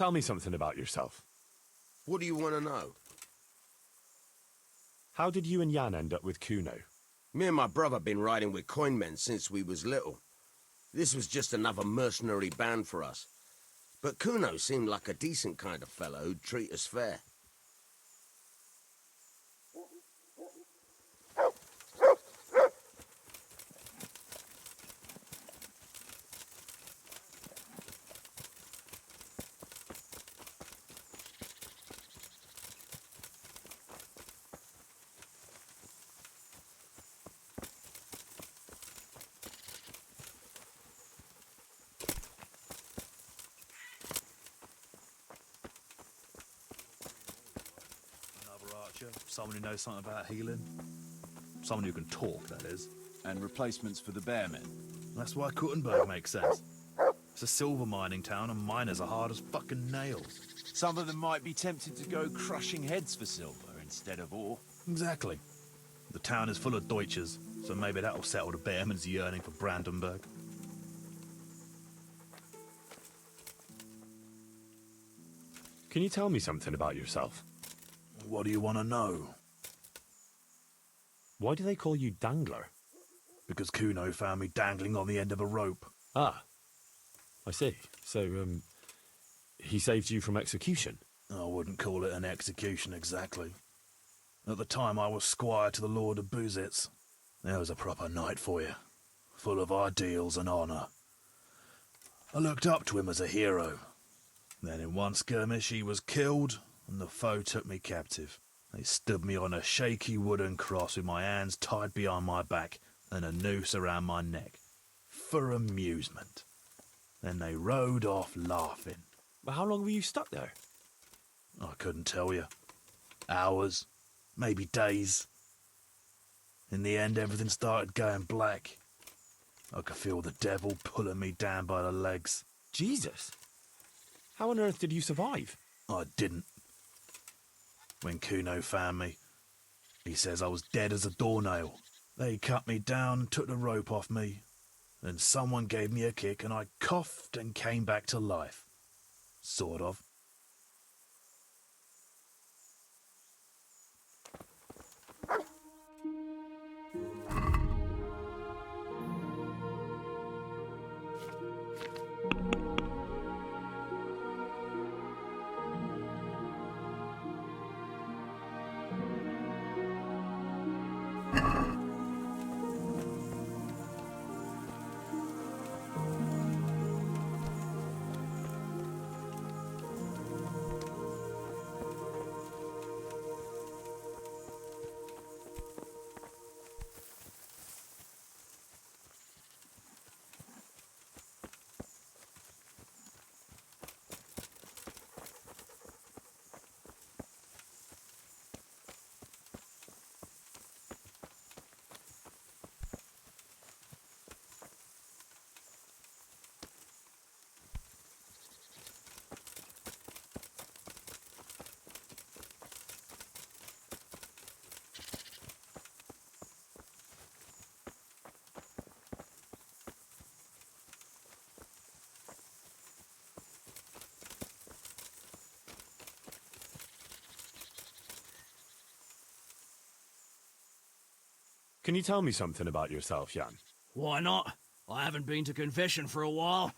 Tell me something about yourself. What do you want to know? How did you and Jan end up with Kuno? Me and my brother been riding with coinmen since we was little. This was just another mercenary band for us. But Kuno seemed like a decent kind of fellow who'd treat us fair. Someone who knows something about healing. Someone who can talk, that is. And replacements for the bearmen. That's why Kuttenberg makes sense. It's a silver mining town and miners are hard as fucking nails. Some of them might be tempted to go crushing heads for silver instead of ore. Exactly. The town is full of Deutsches, so maybe that'll settle the bearman's yearning for Brandenburg. Can you tell me something about yourself? What do you want to know? Why do they call you Dangler? Because Kuno found me dangling on the end of a rope. Ah, I see. So, he saved you from execution? I wouldn't call it an execution exactly. At the time I was squire to the Lord of Buzitz. There was a proper knight for you, full of ideals and honour. I looked up to him as a hero. Then in one skirmish he was killed, and the foe took me captive. They stood me on a shaky wooden cross with my hands tied behind my back and a noose around my neck. For amusement. Then they rode off laughing. But how long were you stuck there? I couldn't tell you. Hours, maybe days. In the end, everything started going black. I could feel the devil pulling me down by the legs. Jesus! How on earth did you survive? I didn't. When Kuno found me, he says I was dead as a doornail. They cut me down, took the rope off me, and someone gave me a kick and I coughed and came back to life. Sort of. Can you tell me something about yourself, Jan? Why not? I haven't been to confession for a while.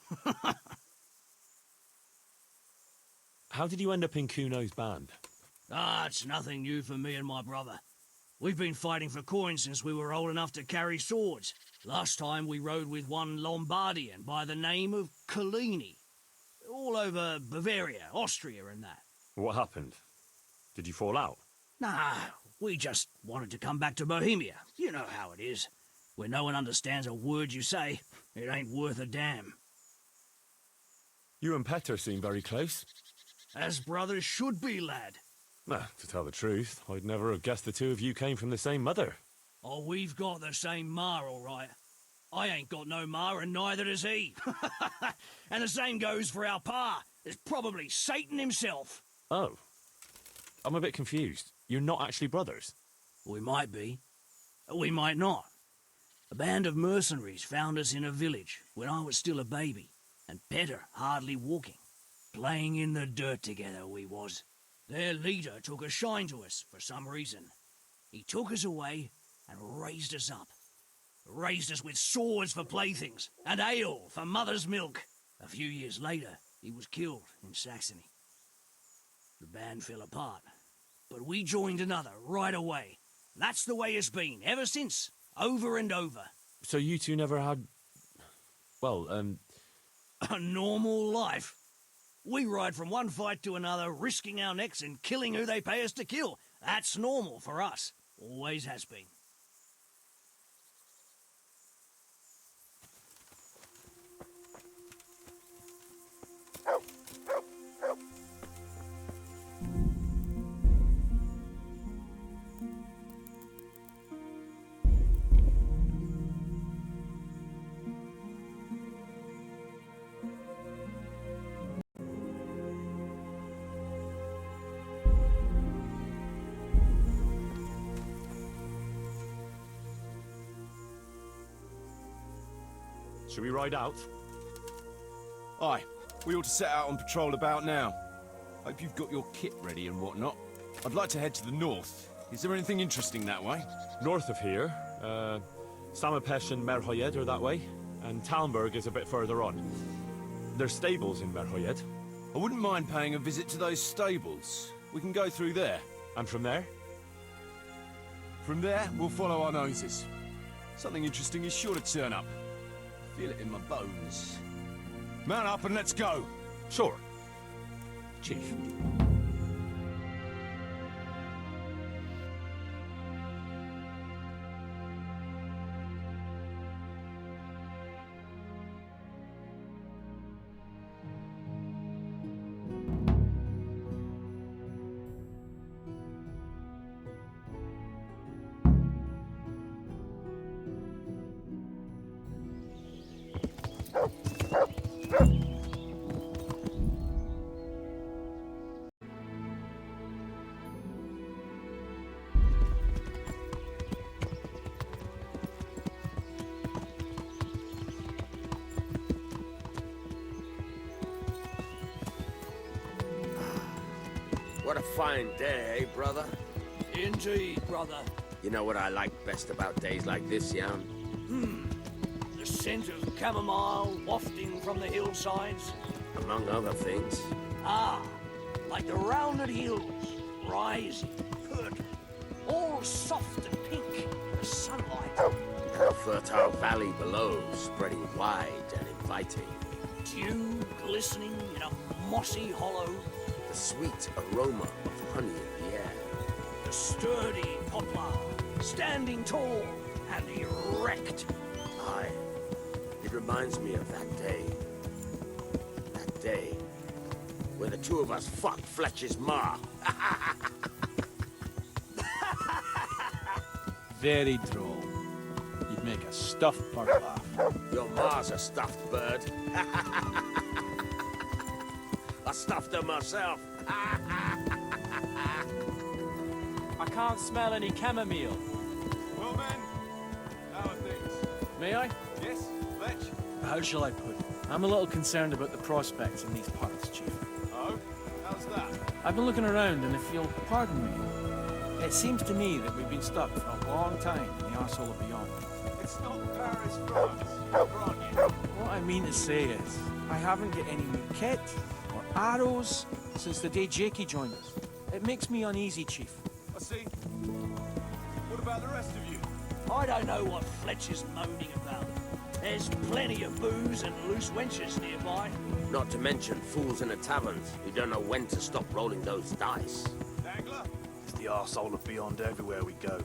How did you end up in Kuno's band? It's nothing new for me and my brother. We've been fighting for coins since we were old enough to carry swords. Last time we rode with one Lombardian by the name of Collini. All over Bavaria, Austria and that. What happened? Did you fall out? Nah, we just wanted to come back to Bohemia. You know how it is. When no one understands a word you say, it ain't worth a damn. You and Petter seem very close. As brothers should be, lad. To tell the truth, I'd never have guessed the two of you came from the same mother. Oh, we've got the same ma, all right. I ain't got no ma, and neither does he. And the same goes for our pa. It's probably Satan himself. Oh. I'm a bit confused. You're not actually brothers? We might be. We might not. A band of mercenaries found us in a village when I was still a baby, and Petter hardly walking. Playing in the dirt together we was. Their leader took a shine to us for some reason. He took us away and raised us up. Raised us with swords for playthings and ale for mother's milk. A few years later, he was killed in Saxony. The band fell apart, but we joined another right away. That's the way it's been ever since, over and over. So you two never had... well, A normal life. We ride from one fight to another, risking our necks and killing who they pay us to kill. That's normal for us. Always has been. should we ride out? Aye, we ought to set out on patrol about now. Hope you've got your kit ready and whatnot. I'd like to head to the north. Is there anything interesting that way? North of here, Samapesh and Merhoyed are that way, and Talmberg is a bit further on. There's stables in Merhoyed. I wouldn't mind paying a visit to those stables. We can go through there. And from there? From there, we'll follow our noses. Something interesting is sure to turn up. Feel it in my bones. Mount up and let's go! Sure. Chief. What a fine day, eh, brother? Indeed, brother. You know what I like best about days like this, Jan? The scent of chamomile wafting from the hillsides. Among other things. Ah, like the rounded hills, rising, purple, all soft and pink in the sunlight. And a fertile valley below, spreading wide and inviting. Dew glistening in a mossy hollow. The sweet aroma of honey in the air. The sturdy poplar, standing tall and erect. Aye, it reminds me of that day. That day where the two of us fucked Fletcher's ma. Very droll. You'd make a stuffed bird laugh. Your ma's a stuffed bird. I stuffed her myself. I can't smell any chamomile. Well, men, how are things? May I? Yes, Fletch? How shall I put it? I'm a little concerned about the prospects in these parts, Chief. Oh? How's that? I've been looking around, and if you'll pardon me, it seems to me that we've been stuck for a long time in the arsehole of beyond. It's not Paris, France. Grant you. What I mean to say is, I haven't got any new kit or arrows since the day Jakey joined us. It makes me uneasy, Chief. I see. What about the rest of you? I don't know what Fletcher's moaning about. There's plenty of booze and loose wenches nearby. Not to mention fools in the taverns who don't know when to stop rolling those dice. Dangler? It's the arsehole of beyond everywhere we go.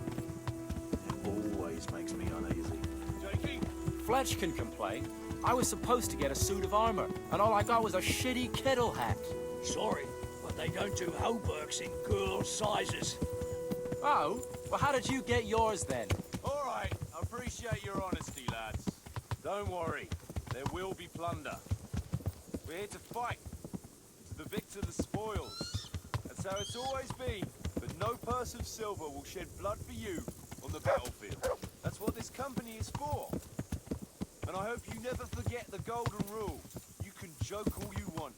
It always makes me uneasy. Jakey? Fletch can complain. I was supposed to get a suit of armor, and all I got was a shitty kettle hat. Sorry, but they don't do hauberks in girls' sizes. Oh? Well, how did you get yours then? All right, I appreciate your honesty, lads. Don't worry, there will be plunder. We're here to fight. To the victor the spoils. That's how it's always been. But no purse of silver will shed blood for you on the battlefield. That's what this company is for. And I hope you never forget the golden rule. You can joke all you want.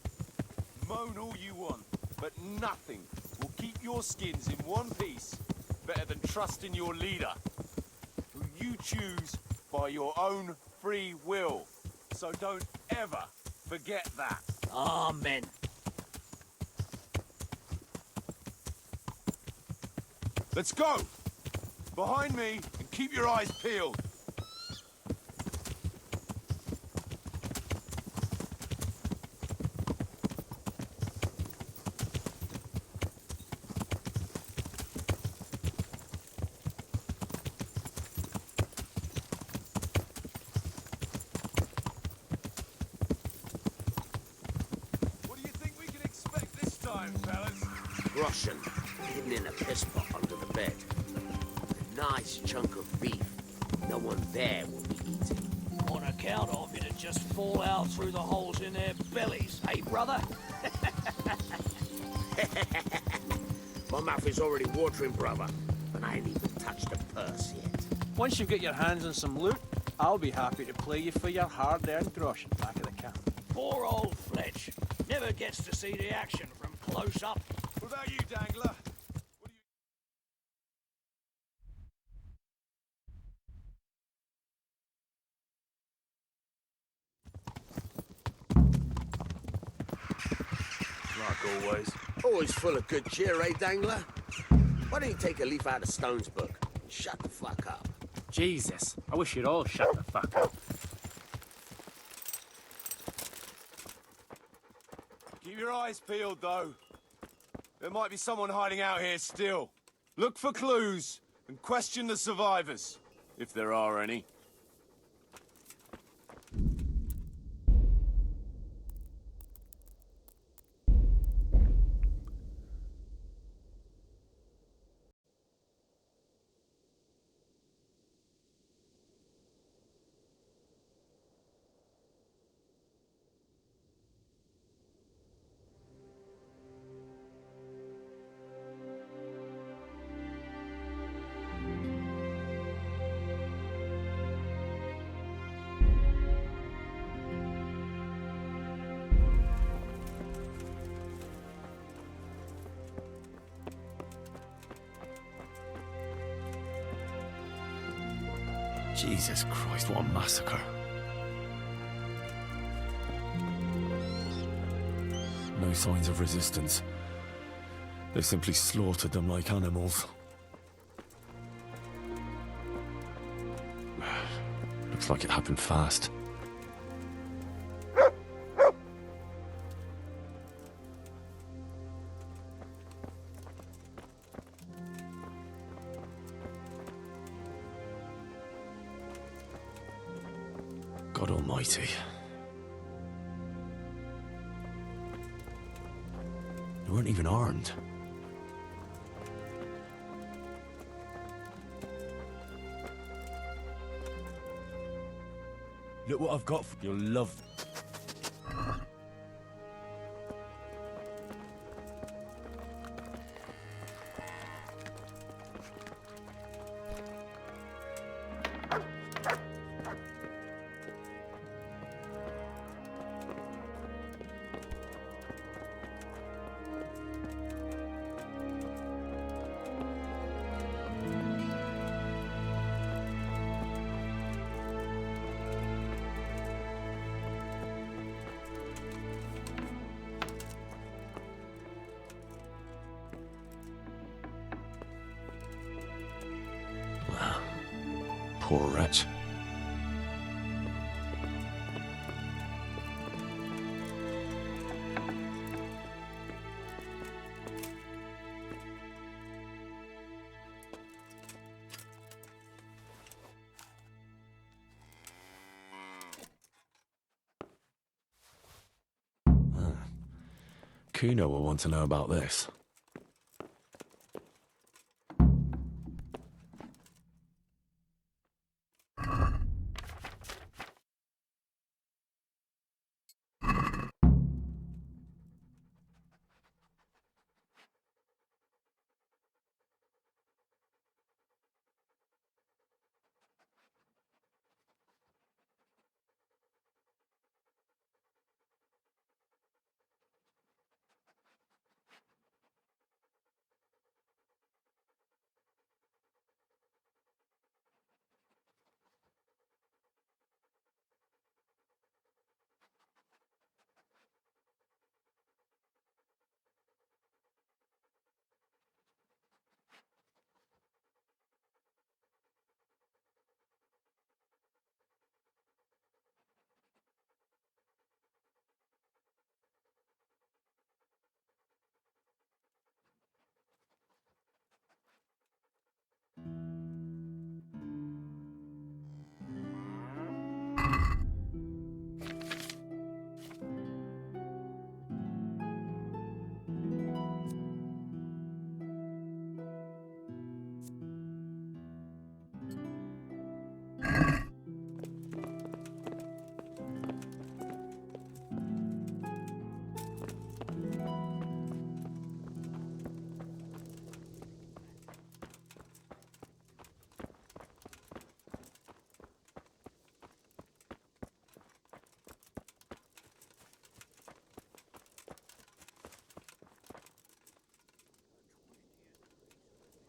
moan all you want, but nothing will keep your skins in one piece better than trusting your leader, who you choose by your own free will. So don't ever forget that. Amen. Let's go! Behind me, and keep your eyes peeled. What do you think we can expect this time, fellas? Russian, hidden in a piss pot under the bed. A nice chunk of beef. No one there will be eating. On account of it'd just fall out through the holes in their bellies, eh, brother? My mouth is already watering, brother, and I ain't even touched a purse yet. Once you get your hands on some loot, I'll be happy to play you for your hard-earned groschen back at the camp. Poor old Fletch. Never gets to see the action from close up. What about you, Dangler? Like always. Always full of good cheer, eh, Dangler? Why don't you take a leaf out of Stone's book and shut the fuck up? Jesus, I wish you'd all shut the fuck up. Keep your eyes peeled, though. There might be someone hiding out here still. Look for clues and question the survivors, if there are any. Jesus Christ, what a massacre. No signs of resistance. They simply slaughtered them like animals. Looks like it happened fast. God almighty. They weren't even armed. Look what I've got for your love. Poor wretch. Kuno will want to know about this.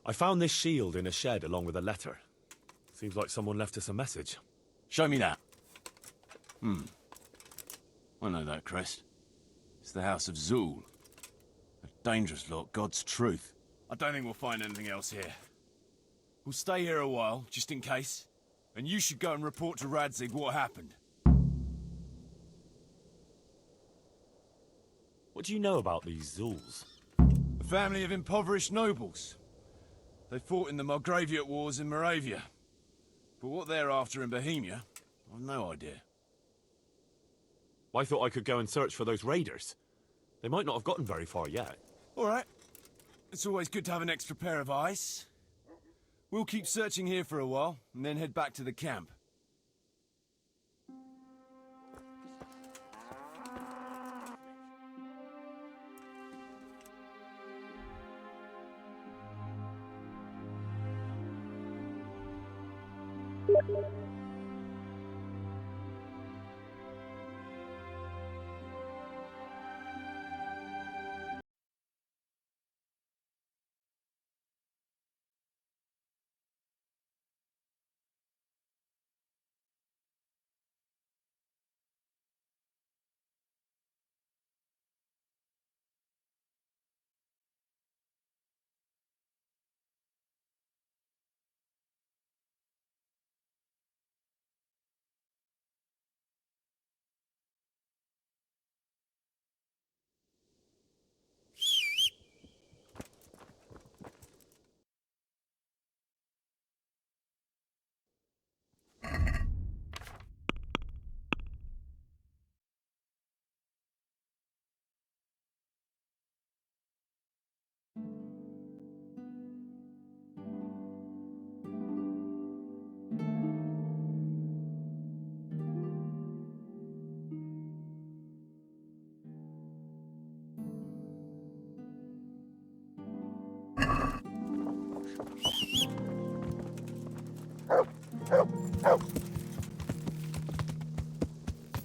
I found this shield in a shed along with a letter. Seems like someone left us a message. Show me that. I know that crest. It's the House of Zool. A dangerous lot, God's truth. I don't think we'll find anything else here. We'll stay here a while, just in case. And you should go and report to Radzig what happened. What do you know about these Zools? A family of impoverished nobles. They fought in the Margraviate Wars in Moravia. But what they're after in Bohemia, I've no idea. I thought I could go and search for those raiders. They might not have gotten very far yet. All right. It's always good to have an extra pair of eyes. We'll keep searching here for a while, and then head back to the camp.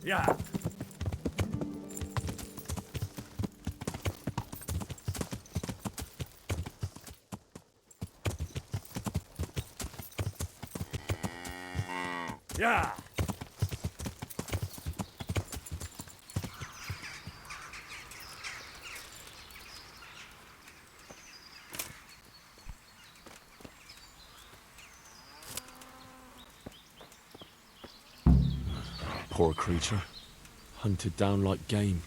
Yeah. Yeah. Poor creature. Hunted down like game.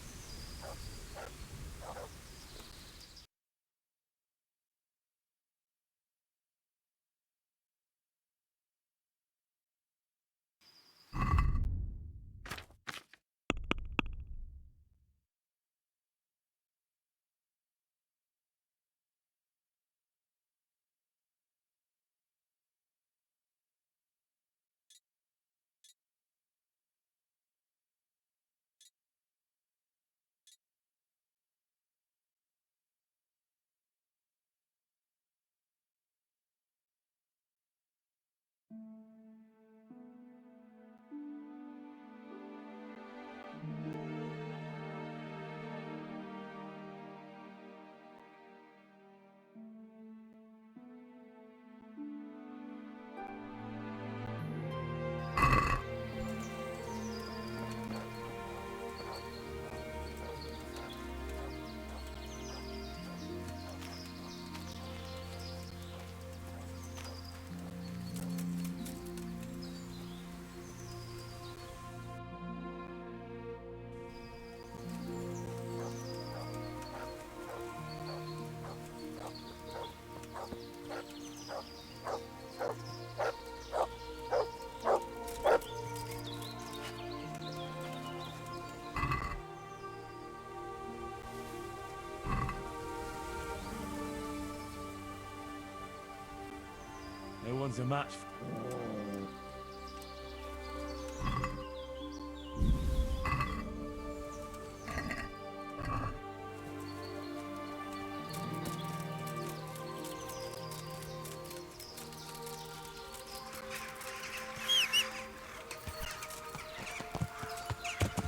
No one's a match.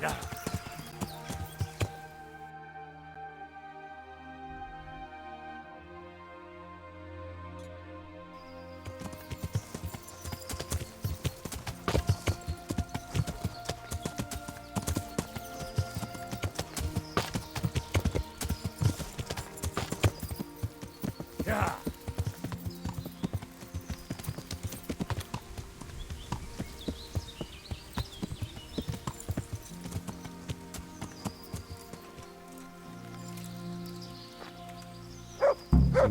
Yeah.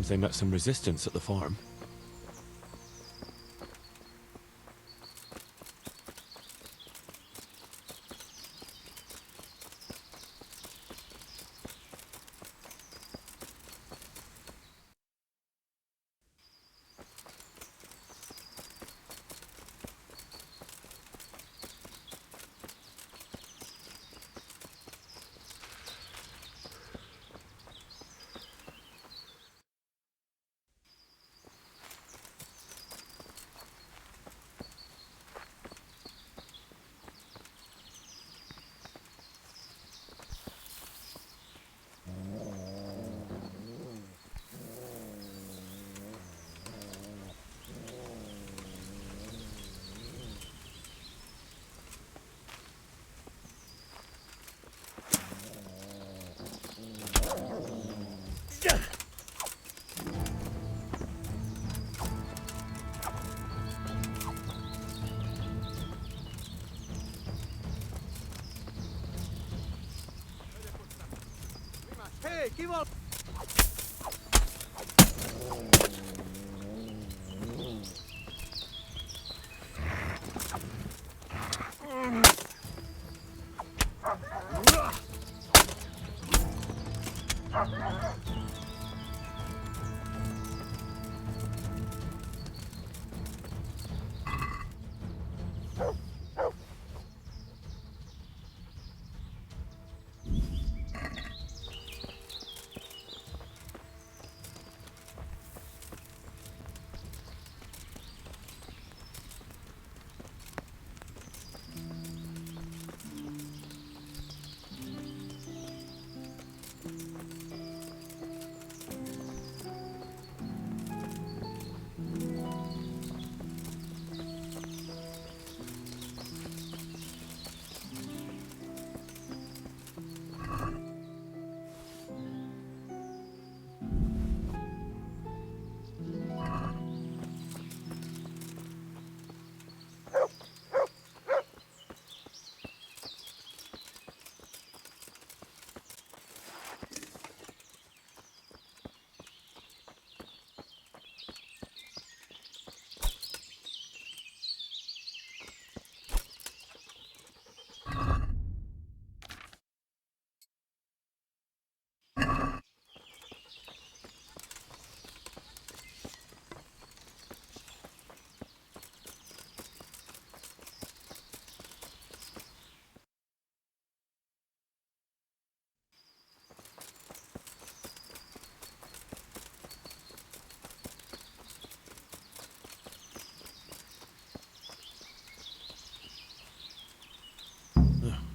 Seems they met some resistance at the farm.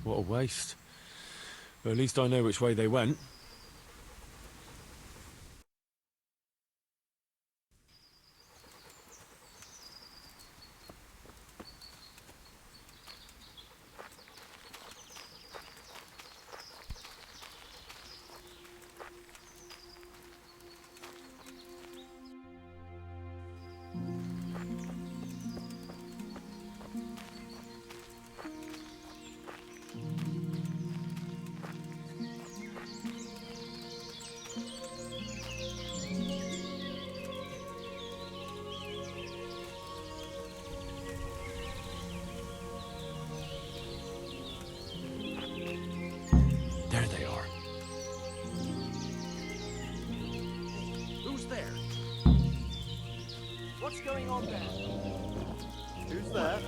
What a waste. But at least I know which way they went. There they are. Who's there? What's going on there? Who's there?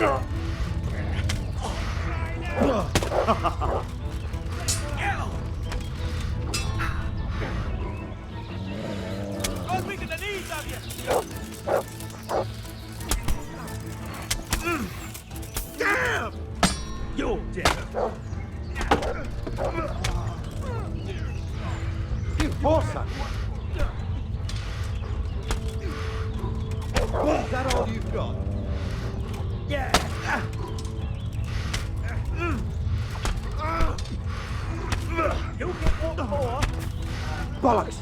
I'm weak at the knees, have you? Damn! You're dead. You horse! Is that all you've got? Yeah! You'll get one more! Bollocks!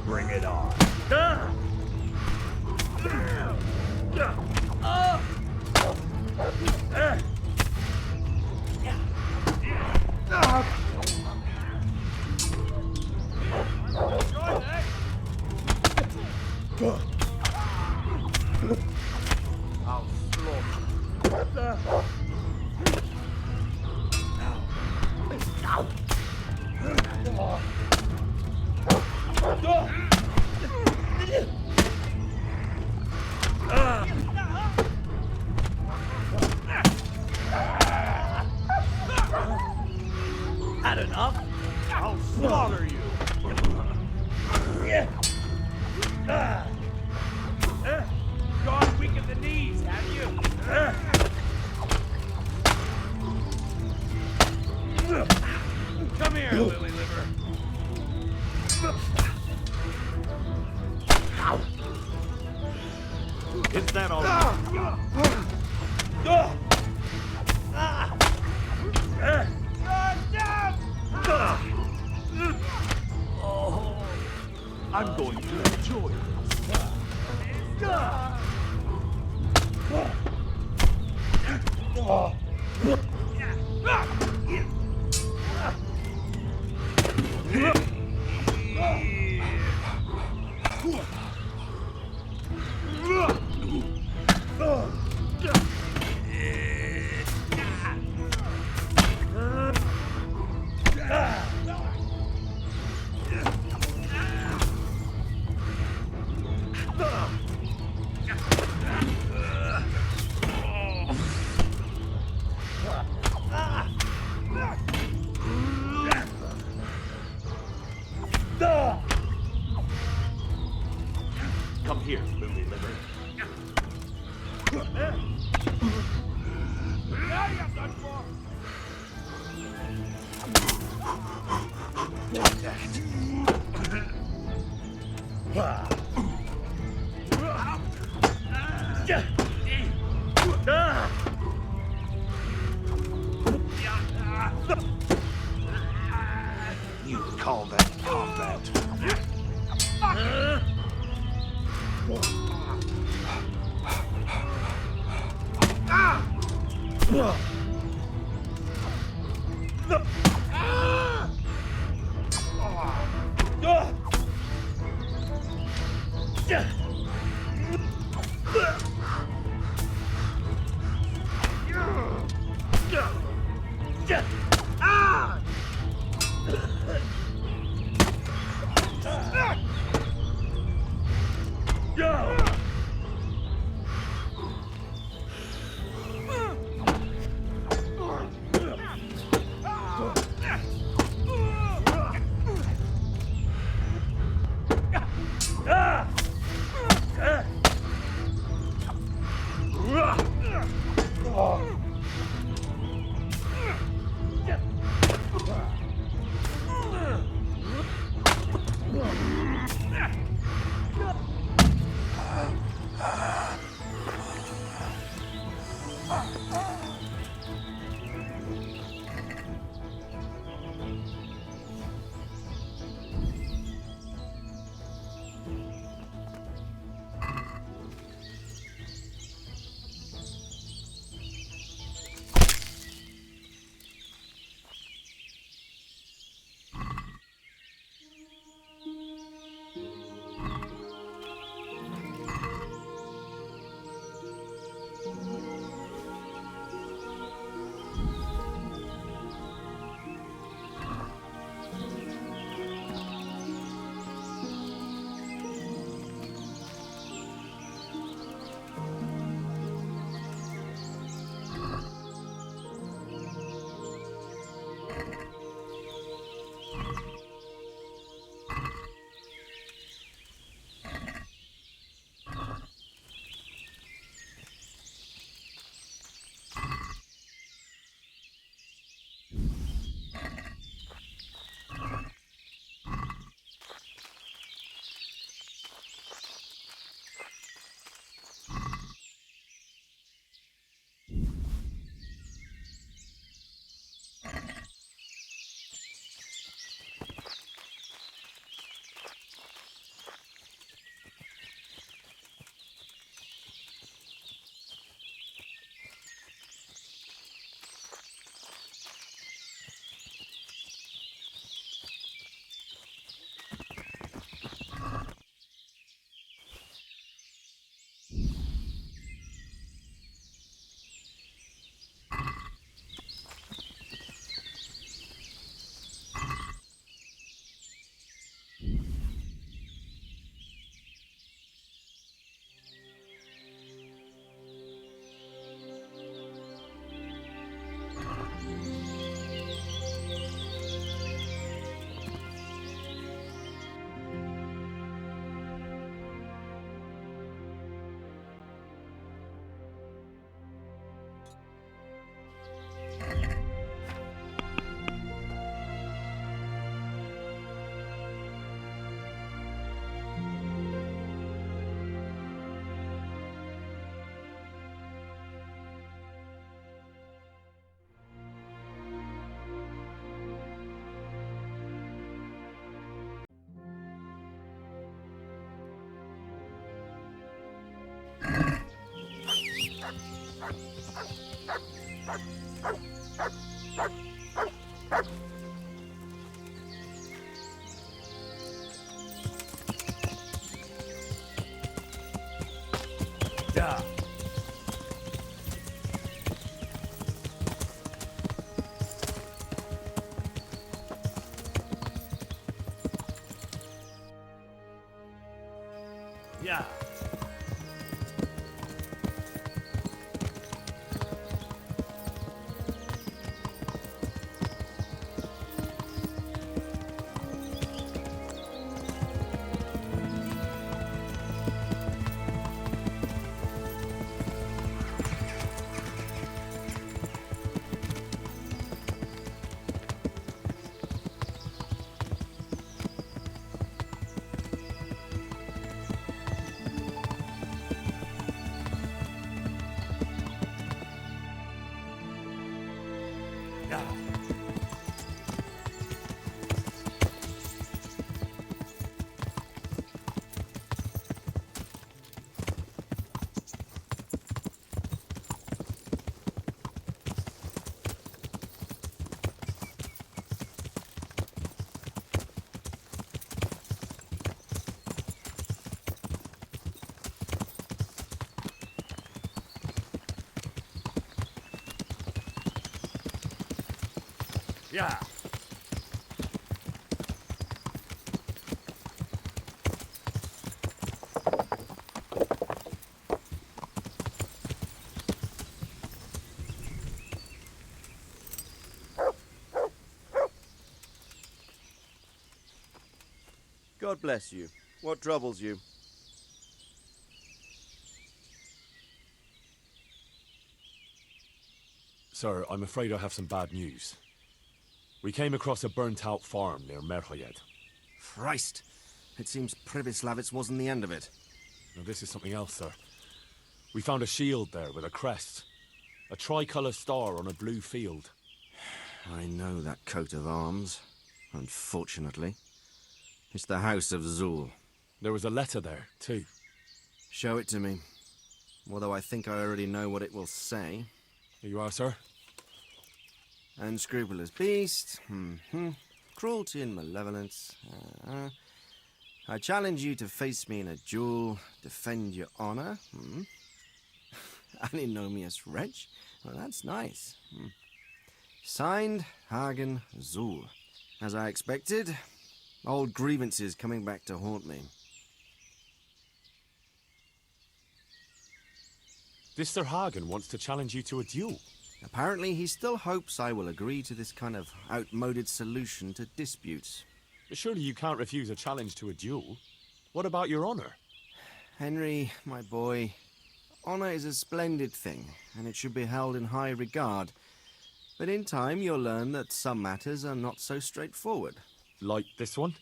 Bring it on. I'll slaughter. Had enough? I'll slaughter you. Gone weak at the knees, have you? Come here, lily liver. Is that all right? I'm going to enjoy Come here, lily liver. You call that combat? Yeah. Yeah. God bless you. What troubles you? Sir, I'm afraid I have some bad news. We came across a burnt-out farm near Merhoyed. Christ! It seems Privislavitz wasn't the end of it. Now, this is something else, sir. We found a shield there with a crest. A tricolour star on a blue field. I know that coat of arms, unfortunately. It's the House of Zul. There was a letter there, too. Show it to me. Although I think I already know what it will say. Here you are, sir. Unscrupulous beast. Cruelty and malevolence. I challenge you to face me in a duel, defend your honor. Antinomious wretch. Well, that's nice. Signed, Hagen Zul. As I expected, old grievances coming back to haunt me. This Sir Hagen wants to challenge you to a duel. Apparently, he still hopes I will agree to this kind of outmoded solution to disputes. But surely you can't refuse a challenge to a duel. What about your honor? Henry, my boy, honor is a splendid thing, and it should be held in high regard. But in time, you'll learn that some matters are not so straightforward. Like this one?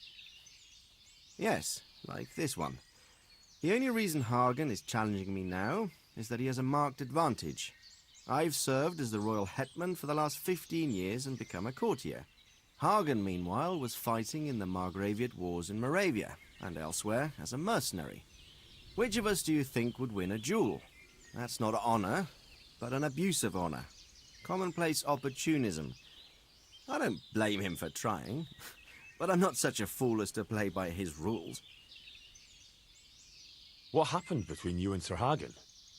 Yes, like this one. The only reason Hagen is challenging me now is that he has a marked advantage. I've served as the royal hetman for the last 15 years and become a courtier. Hagen, meanwhile, was fighting in the Margraviate Wars in Moravia and elsewhere as a mercenary. Which of us do you think would win a duel? That's not honor, but an abuse of honor. Commonplace opportunism. I don't blame him for trying, but I'm not such a fool as to play by his rules. What happened between you and Sir Hagen?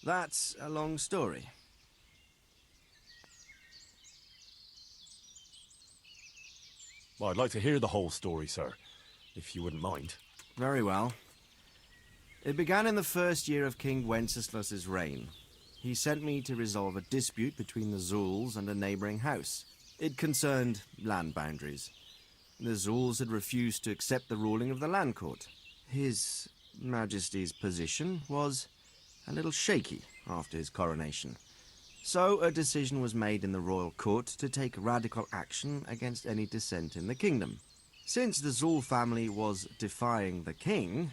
That's a long story. Well, I'd like to hear the whole story, sir, if you wouldn't mind. Very well. It began in the first year of King Wenceslas's reign. He sent me to resolve a dispute between the Zuls and a neighboring house. It concerned land boundaries. The Zuls had refused to accept the ruling of the land court. His Majesty's position was a little shaky after his coronation. So a decision was made in the royal court to take radical action against any dissent in the kingdom. Since the Zul family was defying the king,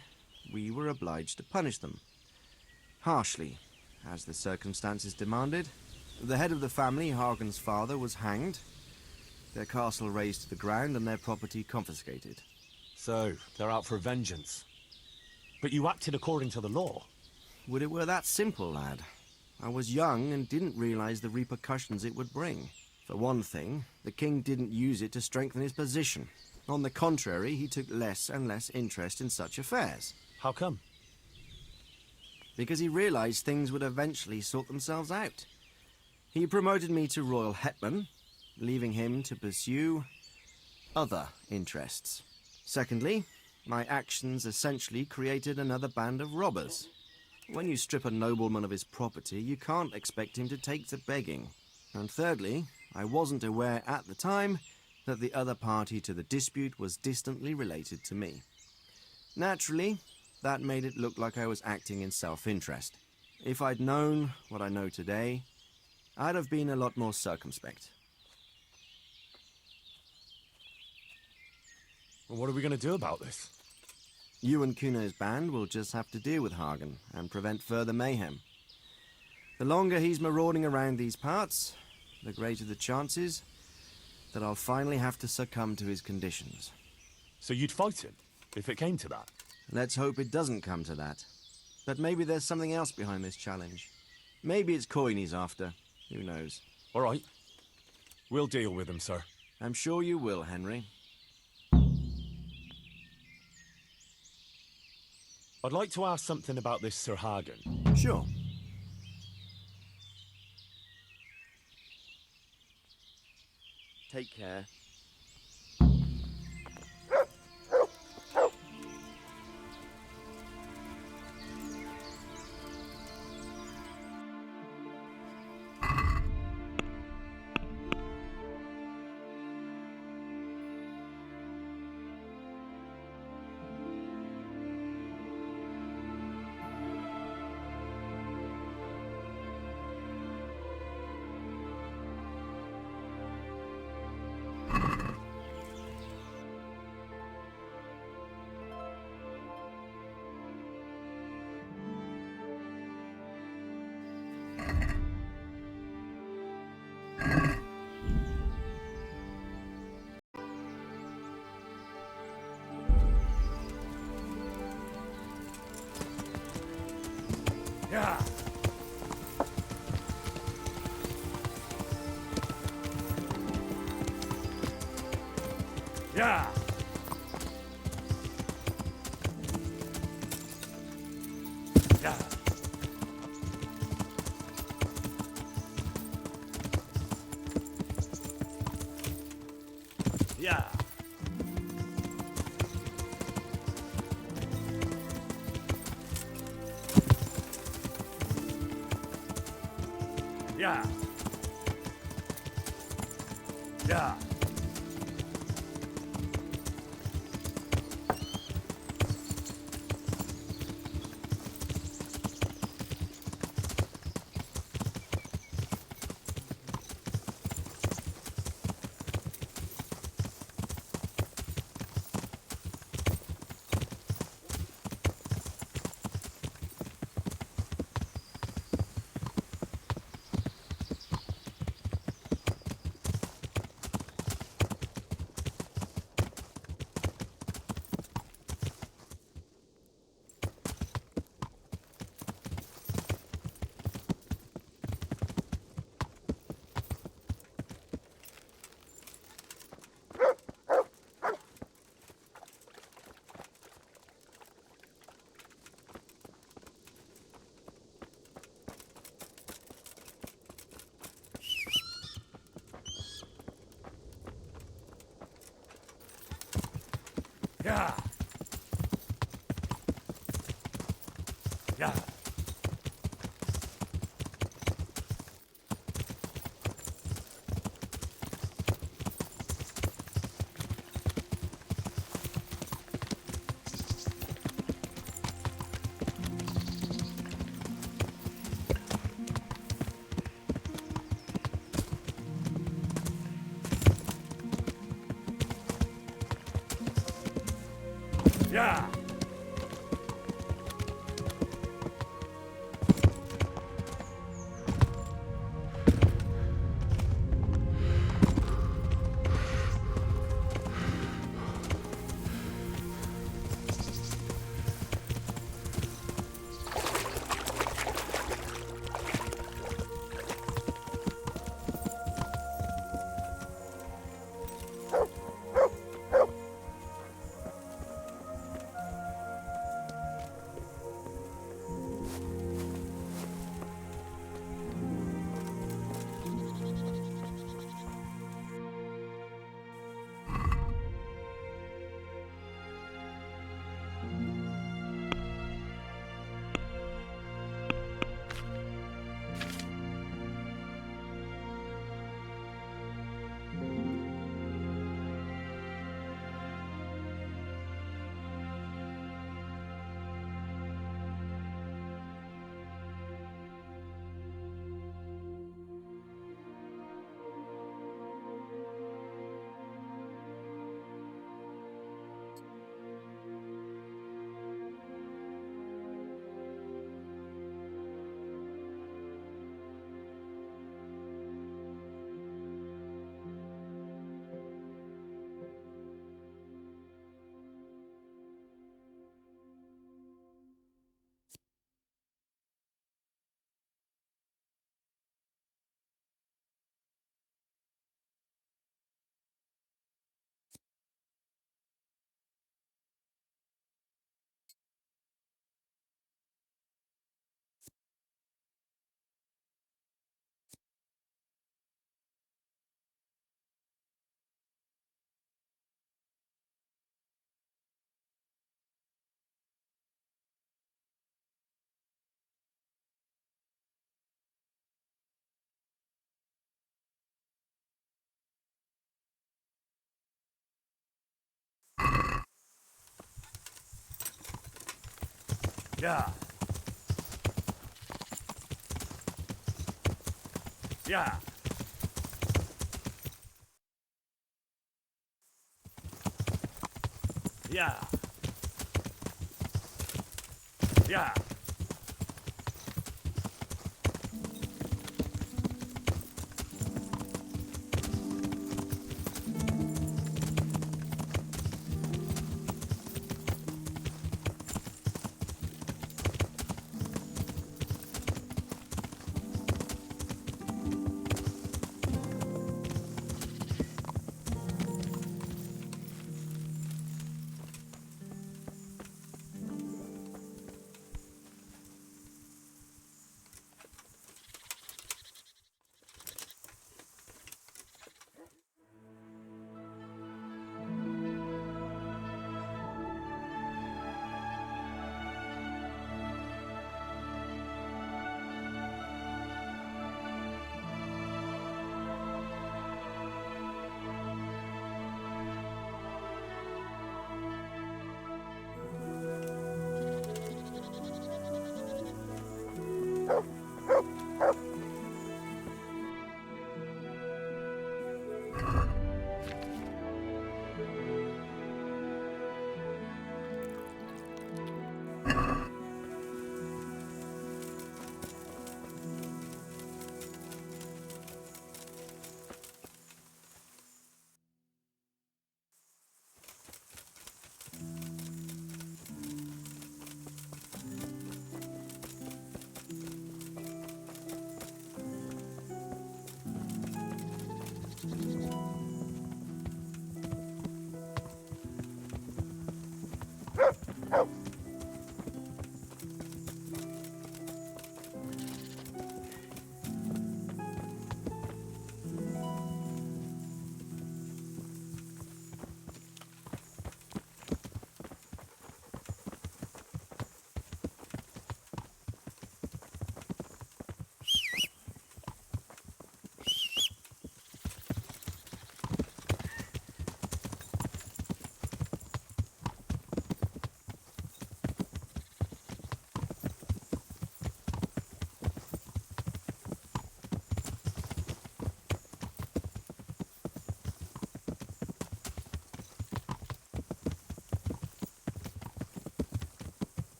we were obliged to punish them. Harshly, as the circumstances demanded. The head of the family, Hagen's father, was hanged, their castle razed to the ground and their property confiscated. So, they're out for vengeance. But you acted according to the law. Would it were that simple, lad? I was young and didn't realize the repercussions it would bring. For one thing, the king didn't use it to strengthen his position. On the contrary, he took less and less interest in such affairs. How come? Because he realized things would eventually sort themselves out. He promoted me to royal hetman, leaving him to pursue other interests. Secondly, My actions essentially created another band of robbers. When you strip a nobleman of his property, you can't expect him to take to begging. And thirdly, I wasn't aware at the time that the other party to the dispute was distantly related to me. Naturally, that made it look like I was acting in self-interest. If I'd known what I know today, I'd have been a lot more circumspect. Well, what are we going to do about this? You and Kuno's band will just have to deal with Hagen and prevent further mayhem. The longer he's marauding around these parts, the greater the chances that I'll finally have to succumb to his conditions. So you'd fight him, if it came to that? Let's hope it doesn't come to that. But maybe there's something else behind this challenge. Maybe it's coin he's after. Who knows? All right. We'll deal with him, sir. I'm sure you will, Henry. I'd like to ask something about this Sir Hagen. Sure. Take care. Yeah. Yeah. Yeah. Yeah. Yeah. Yeah. Yeah. Yeah. Yeah. Yeah. Yeah. Yeah. Yeah.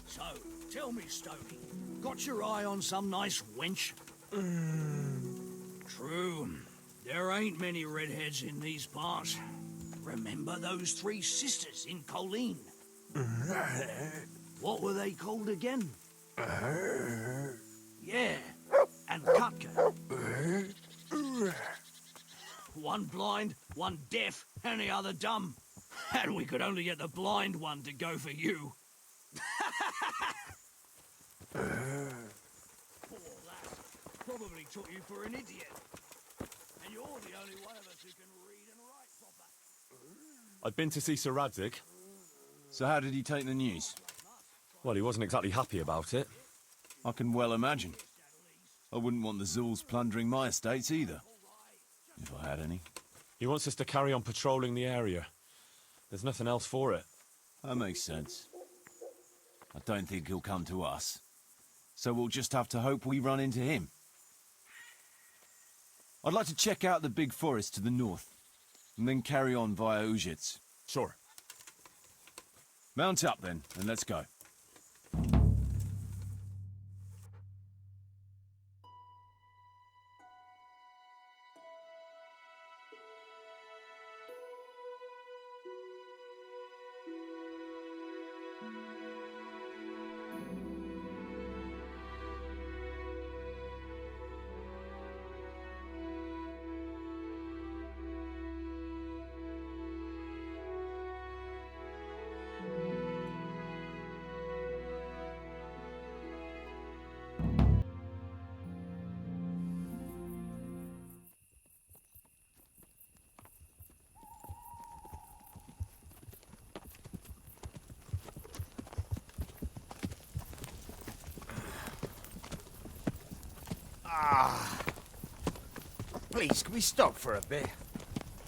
So, tell me, Stokey, got your eye on some nice wench? True. There ain't many redheads in these parts. Remember those three sisters in Colleen? What were they called again? Yeah, and Kutka. One blind, one deaf, and the other dumb. And we could only get the blind one to go for you. Poor lass. Probably took you for an idiot. And you're the only one of us who can read and write proper. I'd been to see Sir Radzig. So how did he take the news? Well, he wasn't exactly happy about it. I can well imagine. I wouldn't want the Zulls plundering my estates either. If I had any. He wants us to carry on patrolling the area. There's nothing else for it. That makes sense. I don't think he'll come to us. So we'll just have to hope we run into him. I'd like to check out the big forest to the north, and then carry on via Ujits. Sure. Mount up then, and let's go. Please, can we stop for a bit?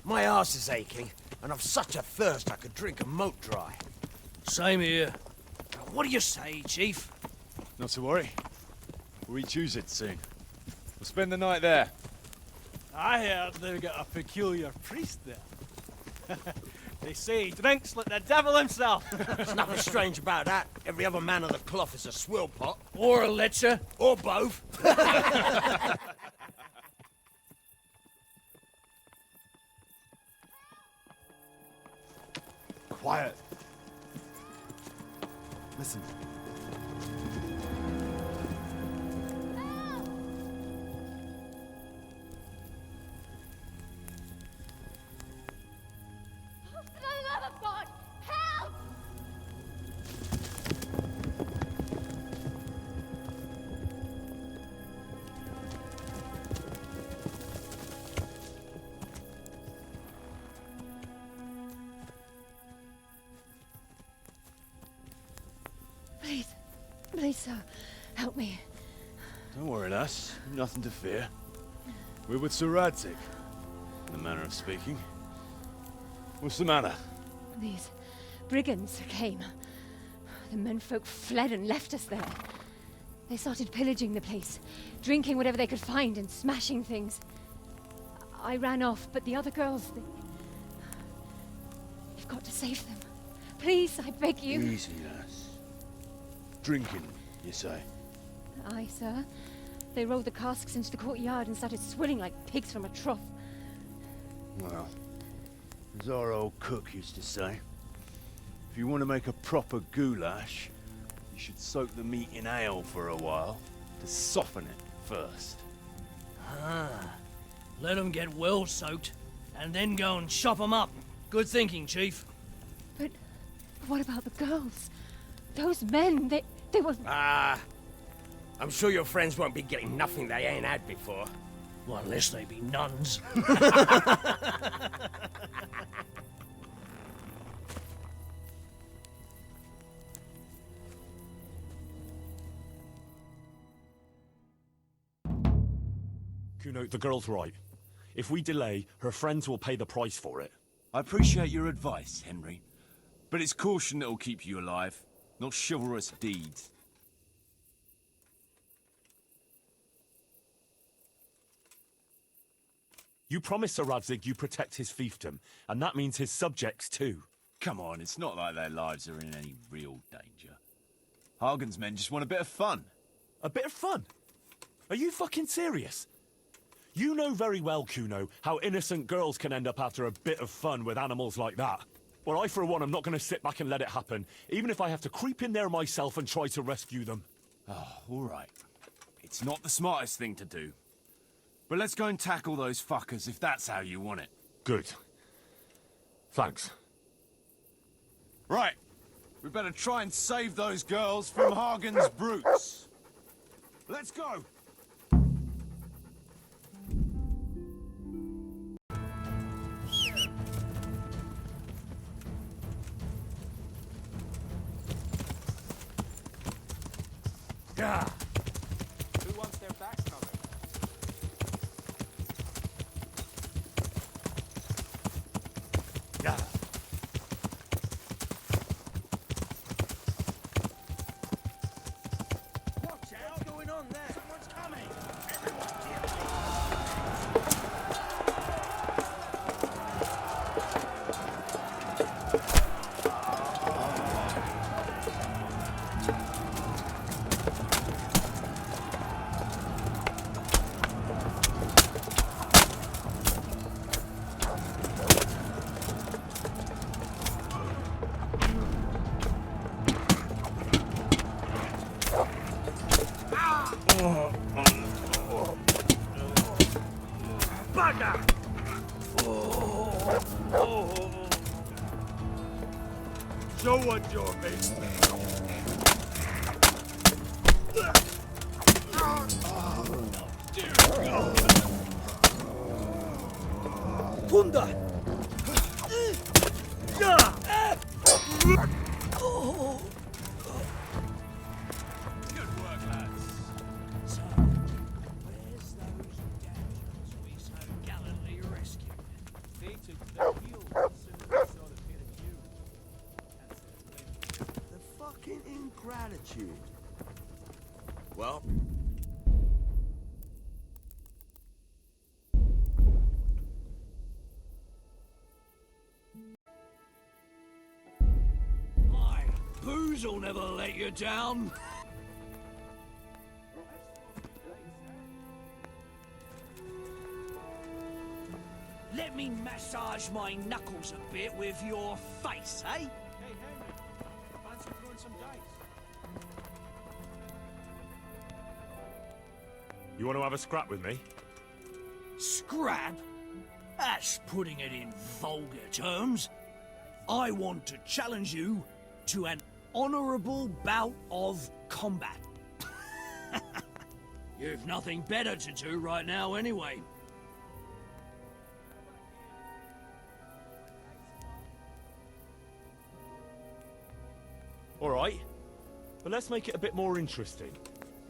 My arse is aching, and I've such a thirst I could drink a moat dry. Same here. What do you say, Chief? Not to worry. We'll choose it soon. We'll spend the night there. I heard they've got a peculiar priest there. They say he drinks like the devil himself. There's nothing strange about that. Every other man of the cloth is a swill pot. Or a lecher. Or both. Quiet. Listen. For the love of God, help! Please, sir, help me. Don't worry, lass. Nothing to fear. We're with Sir Radzig, in the manner of speaking. What's the matter? These brigands came. The menfolk fled and left us there. They started pillaging the place, drinking whatever they could find and smashing things. I ran off, but the other girls, You've got to save them. Please, I beg you. Easy, lass. Drinking, you say? Aye, sir. They rolled the casks into the courtyard and started swilling like pigs from a trough. Well, as our old cook used to say, if you want to make a proper goulash, you should soak the meat in ale for a while to soften it first. Let them get well soaked, and then go and chop them up. Good thinking, Chief. But what about the girls? Those men, they were... I'm sure your friends won't be getting nothing they ain't had before. Well, unless they be nuns. Kuno, the girl's right. If we delay, her friends will pay the price for it. I appreciate your advice, Henry. But it's caution that'll keep you alive, not chivalrous deeds. You promised Sir Radzig you protect his fiefdom, and that means his subjects too. Come on, it's not like their lives are in any real danger. Hagen's men just want a bit of fun. A bit of fun? Are you fucking serious? You know very well, Kuno, how innocent girls can end up after a bit of fun with animals like that. Well, I, for one, am not going to sit back and let it happen, even if I have to creep in there myself and try to rescue them. Oh, all right. It's not the smartest thing to do. But let's go and tackle those fuckers if that's how you want it. Good. Thanks. Right. We better try and save those girls from Hagen's brutes. Let's go! Yeah. Who wants their backs covered? Yeah. Watch out! What's going on there? Someone's coming! Show what you're made Punda! Good work, lads. So, where's took to their heels as soon as they saw the pair of you. Can't say I blame them. The fucking ingratitude. Well, Aye, booze will never let you down. Let me massage my knuckles a bit with your face, eh? Hey, Henry, fancy throwing some dice? You want to have a scrap with me? Scrap? That's putting it in vulgar terms. I want to challenge you to an honourable bout of combat. You've nothing better to do right now anyway. All right, but let's make it a bit more interesting.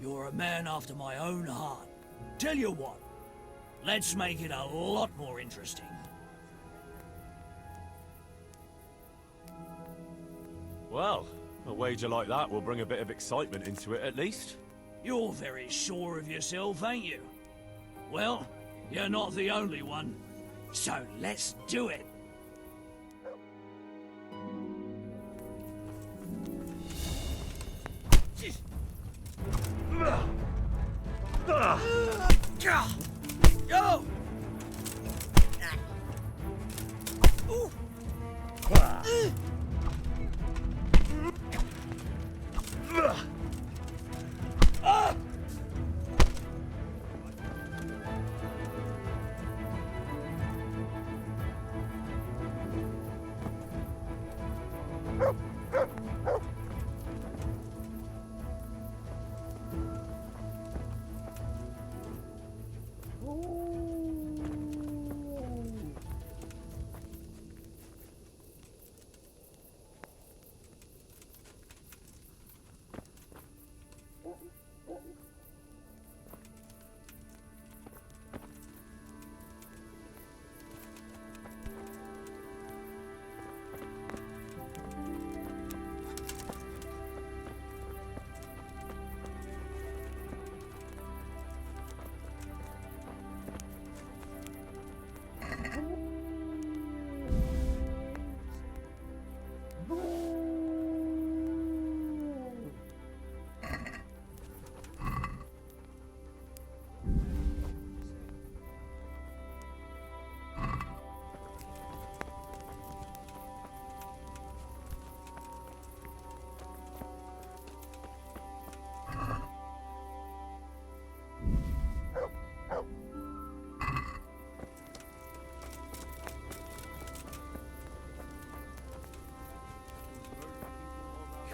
You're a man after my own heart. Tell you what, let's make it a lot more interesting. Well, a wager like that will bring a bit of excitement into it at least. You're very sure of yourself, ain't you? Well, you're not the only one. So let's do it. Go! Ooh.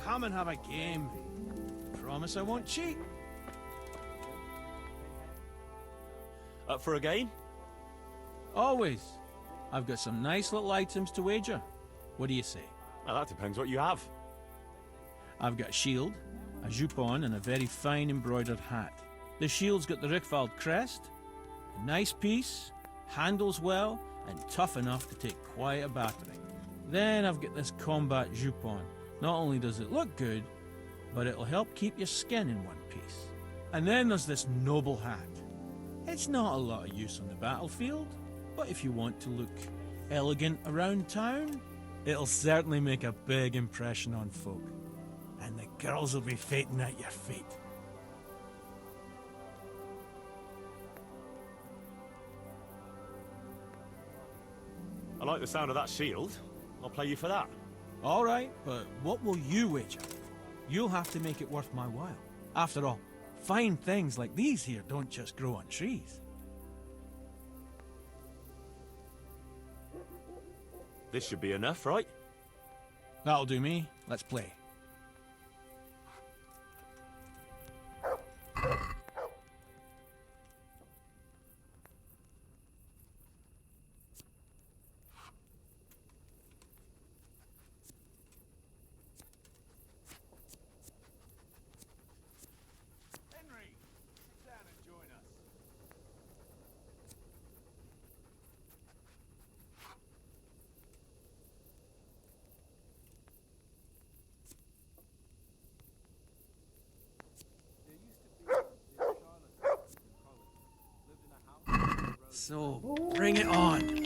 Come and have a game. Promise I won't cheat. Up for a game? Always. I've got some nice little items to wager. What do you say? Well, that depends what you have. I've got a shield, a jupon, and a very fine embroidered hat. The shield's got the Rickfald crest, a nice piece, handles well, and tough enough to take quite a battering. Then I've got this combat jupon. Not only does it look good, but it'll help keep your skin in one piece. And then there's this noble hat. It's not a lot of use on the battlefield, but if you want to look elegant around town, it'll certainly make a big impression on folk. And the girls will be fainting at your feet. I like the sound of that shield. I'll play you for that. All right, but what will you wager? You'll have to make it worth my while. After all, fine things like these here don't just grow on trees. This should be enough, right? That'll do me. Let's play. Henry, sit down and join us. So, bring it on.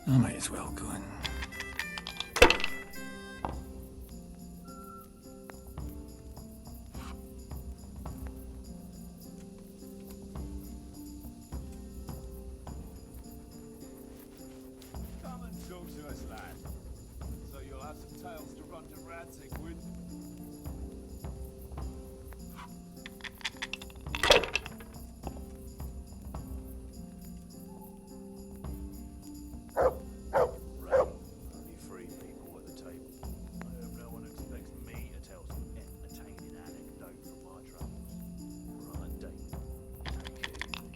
I might as well go in. Come and talk to us, lad. So you'll have some tales to run to Radzig with. Only three people at the table. I hope no one expects me to tell some entertaining anecdote from my travels. Right, Dave. Take it easy.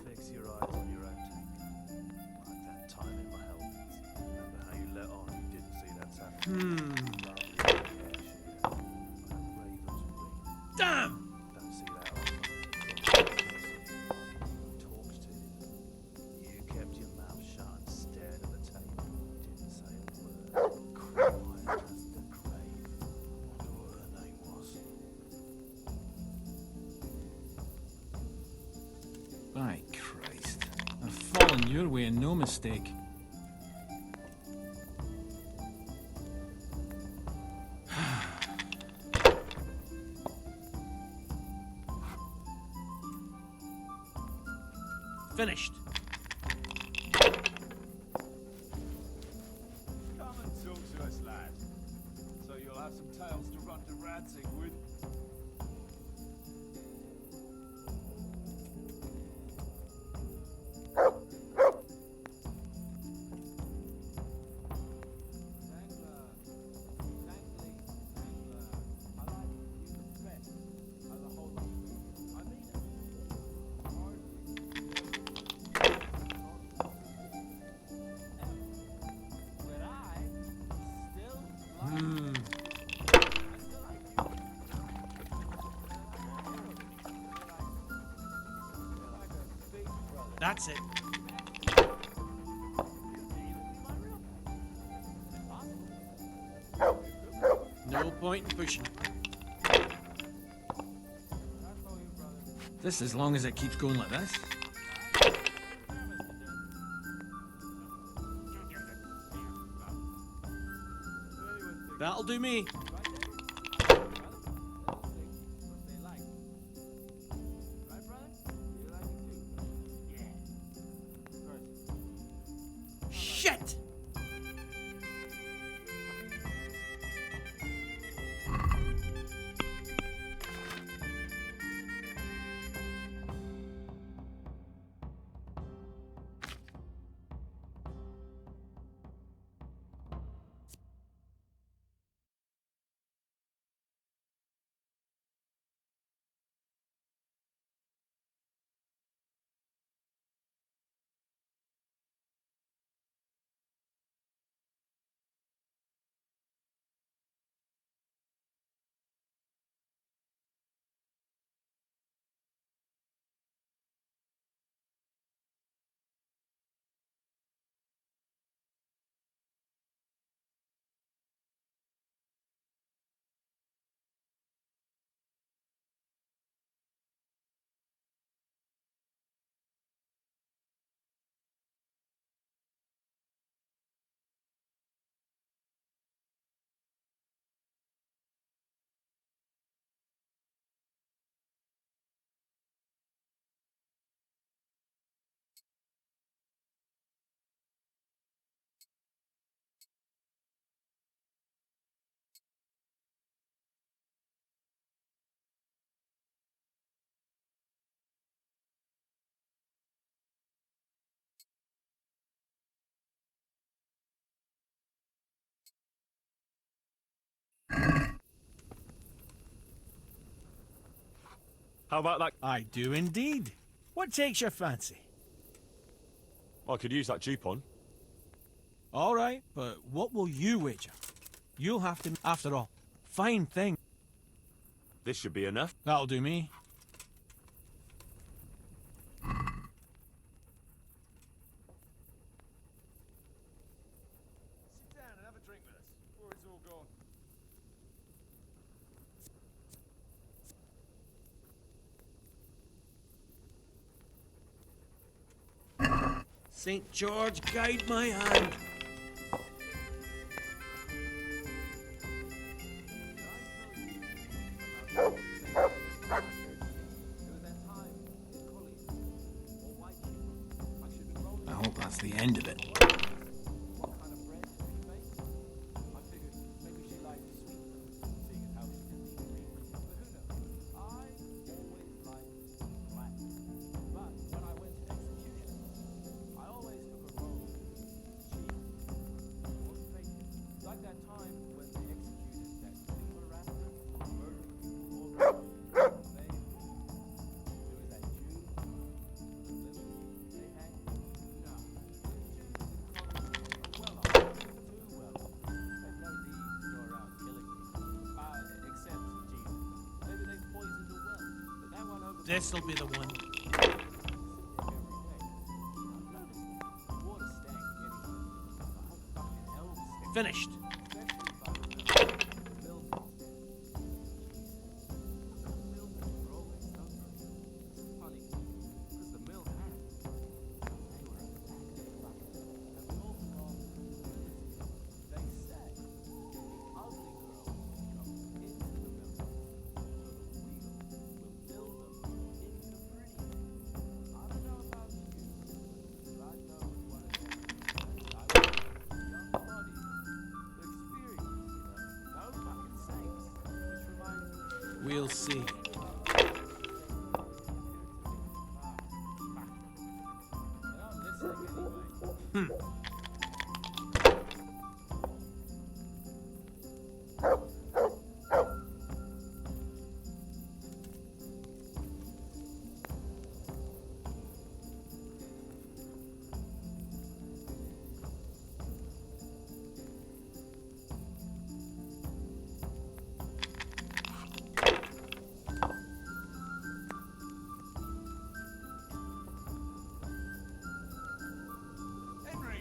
Fix your eyes on your own tank. Like that time in my helmet. Remember how you let on you didn't see that happening? Damn! Don't see that often. Talks to you. You kept your mouth shut and stared at the table. Didn't say a word. Quiet as the grave. Wonder what her name was. By Christ. I've fallen your way and no mistake. Finished. Come and talk to us, lad. So you'll have some tales to run to Radzig with. That's it. No point in pushing. This as long as it keeps going like this. That'll do me. How about that? I do indeed. What takes your fancy? I could use that Jupon. All right, but what will you wager? You'll have to, after all, fine thing. This should be enough. That'll do me. Sit down and have a drink with us before it's all gone. St. George, guide my hand. I hope that's the end of it. What kind of bread did you bake? I figured maybe she liked sweet, seeing as how she didn't eat meat. But who knows? I always liked black. But when I went to execution, I always took a roll of cheese or bacon. Like that time when they executed that super rapper, murdered or rapper. It was that Jew, the living, they hanged. No, well off, too well off. They've no need to go around killing people. Except Jesus. Maybe they poisoned the well. But that one over This'll be the one. Finished. We'll see.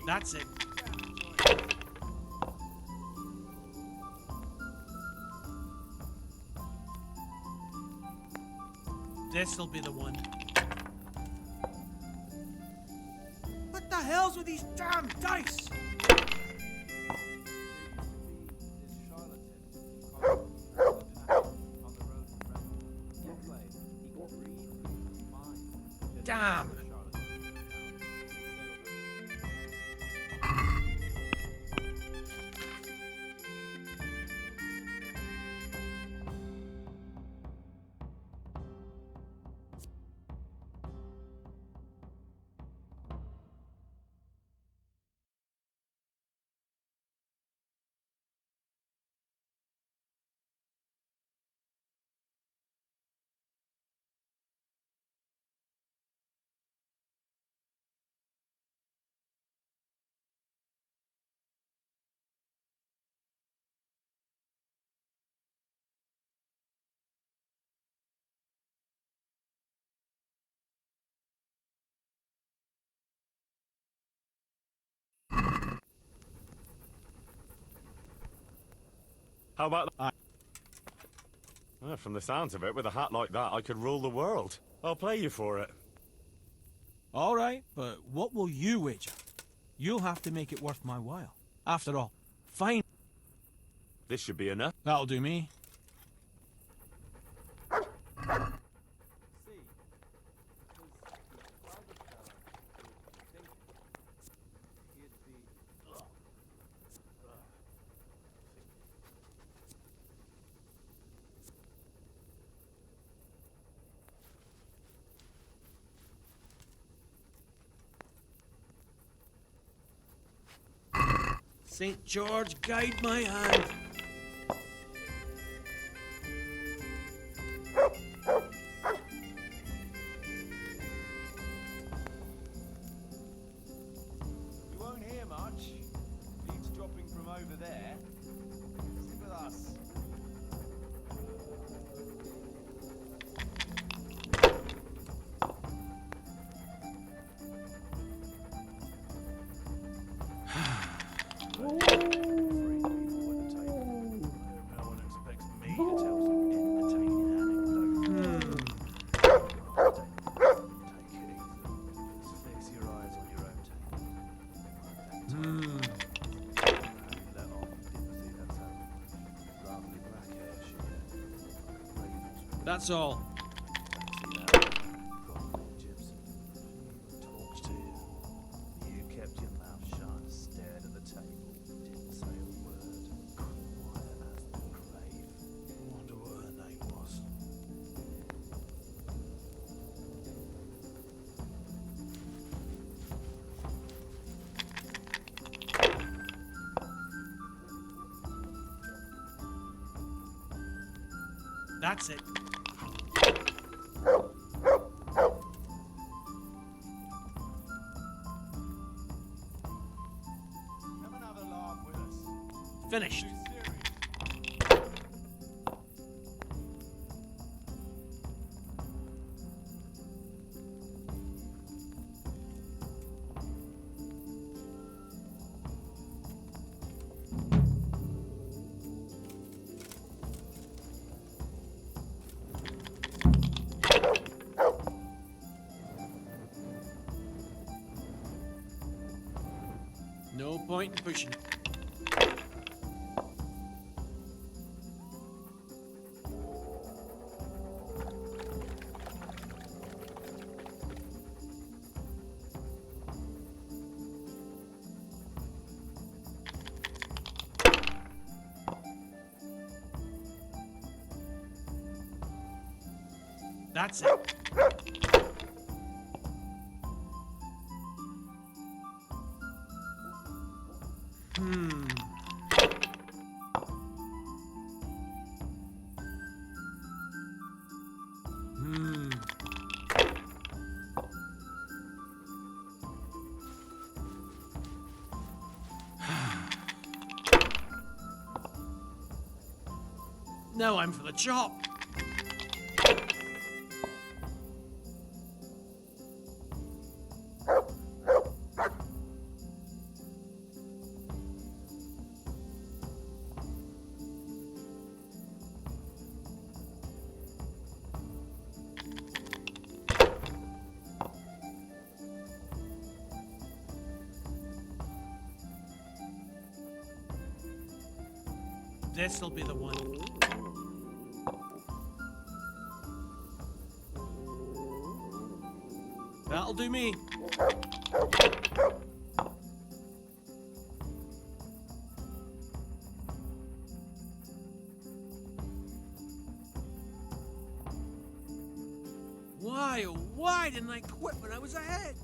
That's it. This'll be the one. What the hell's with these damn dice? Damn! How about that? Well, from the sounds of it, with a hat like that, I could rule the world. I'll play you for it. All right, but what will you wager? You'll have to make it worth my while. After all, fine. This should be enough. That'll do me. St. George, guide my hand. That's all. Talks to you. You kept your mouth shut, stared at the table, didn't say a word. Quiet as the grave. I wonder what her name was. That's it. Come and have a laugh with us. Finished. Too serious. No point in pushing. That's it. Now I'm for the chop. This'll be the one. That'll do me. Why, oh why didn't I quit when I was ahead?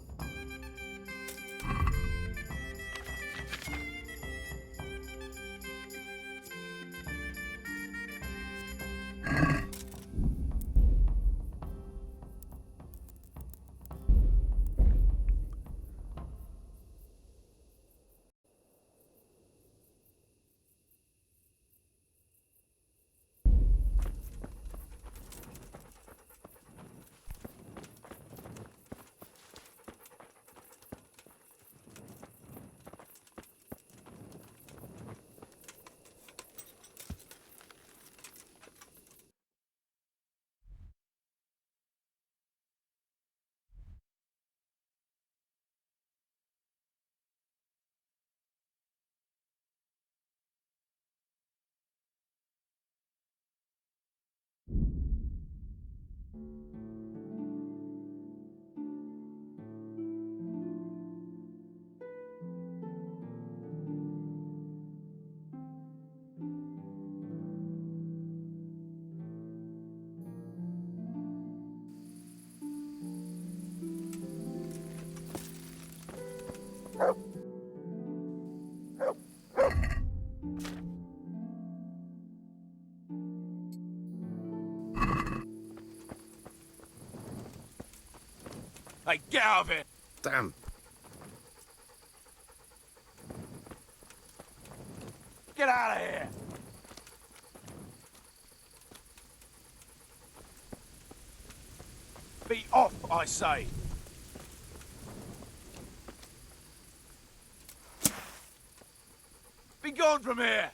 Hey, get out of here! Damn. Get out of here! Be off, I say! Be gone from here!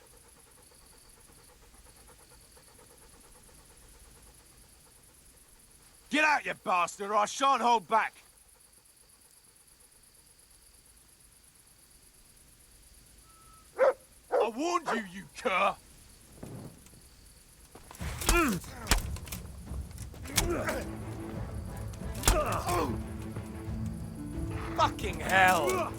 Get out, you bastard, or I shan't hold back! I warned you, you cur! Fucking hell!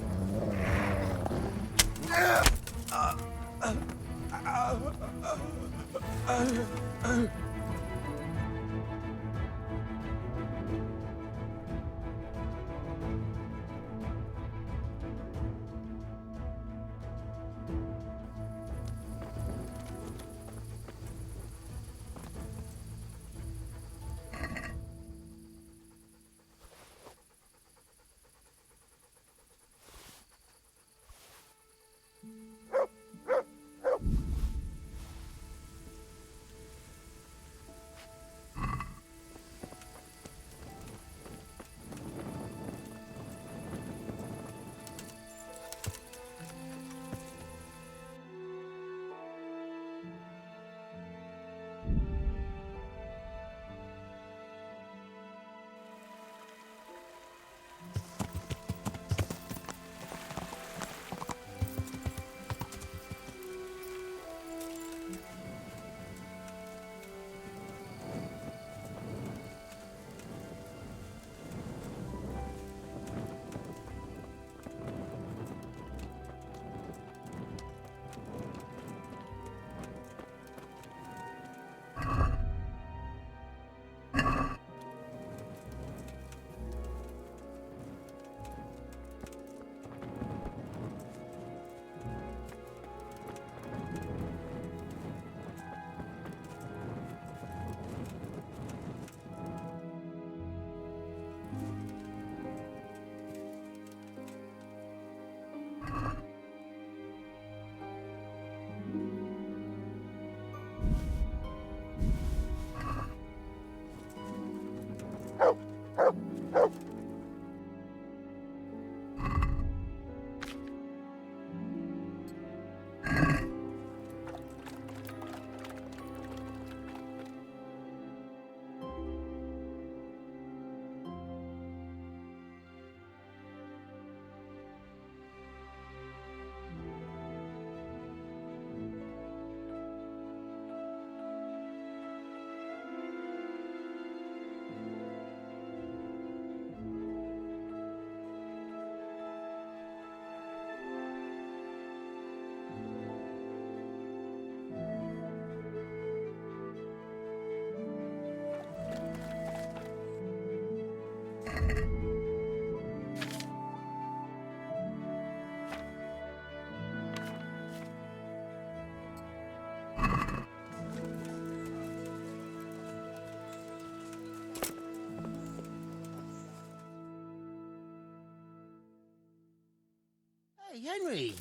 Hey, Henry.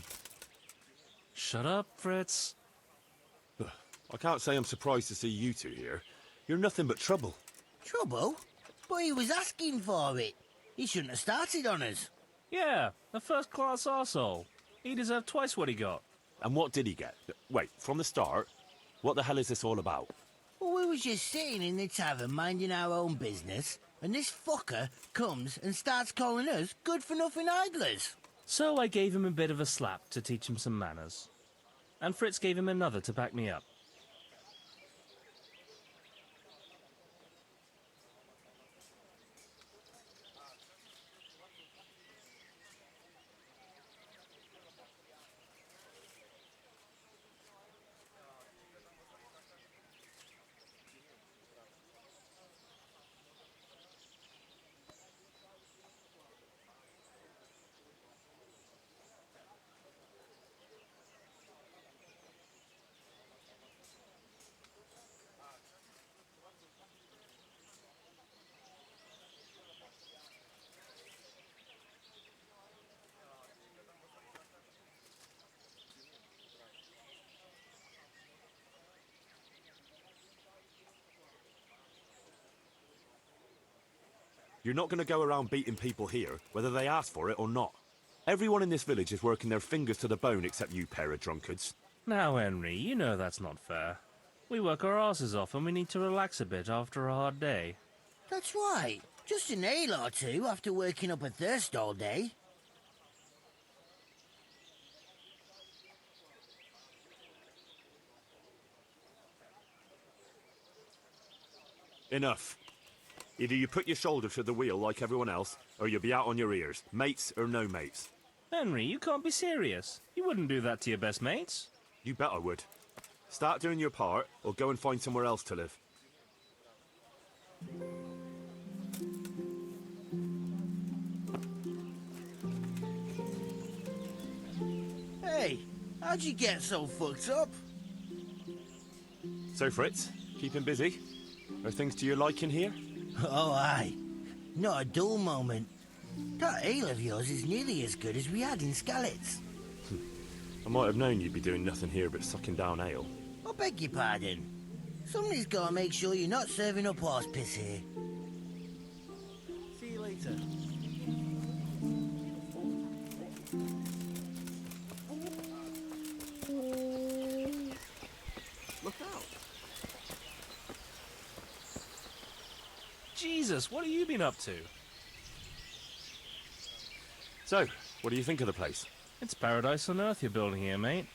Shut up, Fritz. I can't say I'm surprised to see you two here. You're nothing but trouble. Trouble? But he was asking for it. He shouldn't have started on us. Yeah, a first-class arsehole. He deserved twice what he got. And what did he get? Wait, from the start? What the hell is this all about? Well, we was just sitting in the tavern minding our own business, and this fucker comes and starts calling us good-for-nothing idlers. So I gave him a bit of a slap to teach him some manners. And Fritz gave him another to back me up. You're not going to go around beating people here, whether they ask for it or not. Everyone in this village is working their fingers to the bone except you pair of drunkards. Now, Henry, you know that's not fair. We work our asses off and we need to relax a bit after a hard day. That's right. Just an ale or two after working up a thirst all day. Enough. Either you put your shoulder to the wheel like everyone else, or you'll be out on your ears, mates or no mates. Henry, you can't be serious. You wouldn't do that to your best mates. You bet I would. Start doing your part, or go and find somewhere else to live. Hey, how'd you get so fucked up? So, Fritz, keeping busy? Are things to your liking here? Oh, aye. Not a dull moment. That ale of yours is nearly as good as we had in Skalitz. I might have known you'd be doing nothing here but sucking down ale. I beg your pardon. Somebody's got to make sure you're not serving up horse piss here. See you later. Look out. Jesus, what have you been up to? So, what do you think of the place? It's paradise on earth you're building here, mate.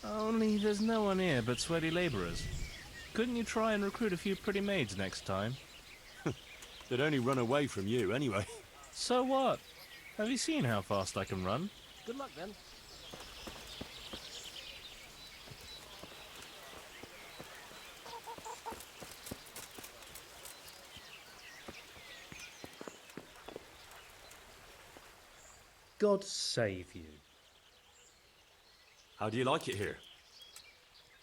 Only there's no one here but sweaty labourers. Couldn't you try and recruit a few pretty maids next time? They'd only run away from you anyway. So what? Have you seen how fast I can run? Good luck then. God save you. How do you like it here?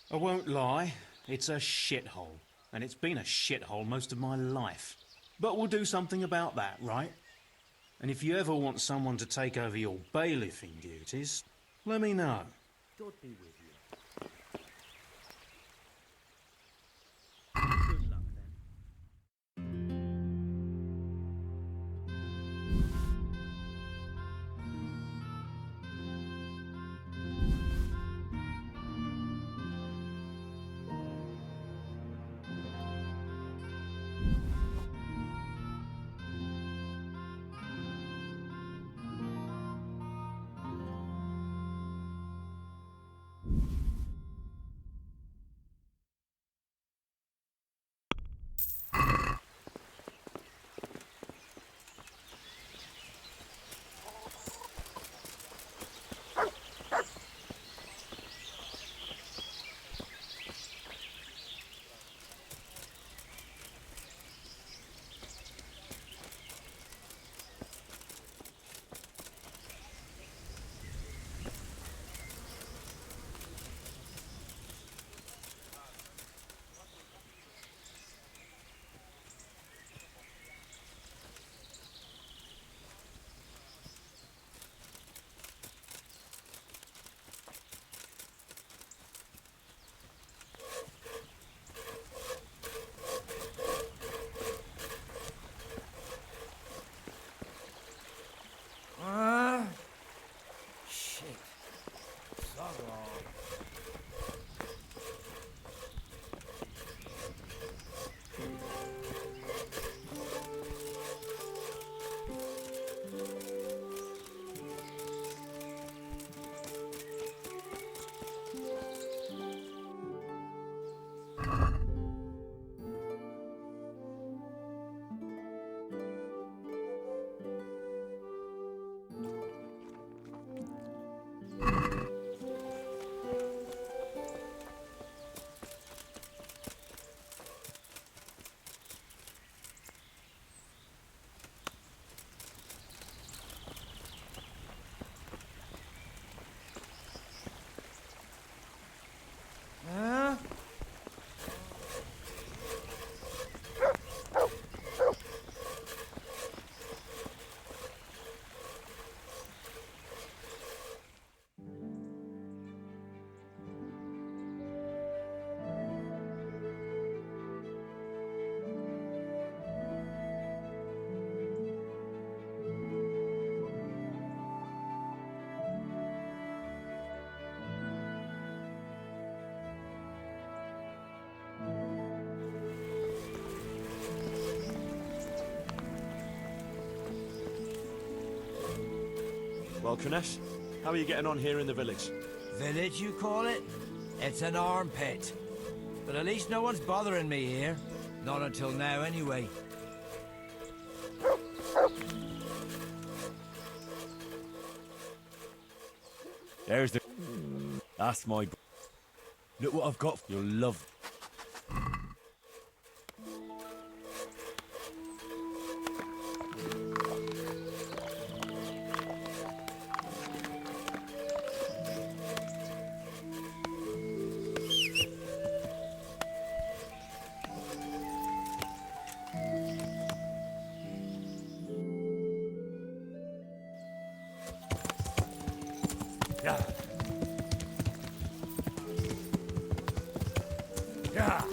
I won't lie, it's a shithole. And it's been a shithole most of my life. But we'll do something about that, right? And if you ever want someone to take over your bailiffing duties, let me know. God be with you. Well, Kunesh, how are you getting on here in the village? Village, you call it? It's an armpit. But at least no one's bothering me here. Not until now, anyway. There's the... That's my... Look what I've got. You'll love... Yeah. Yeah.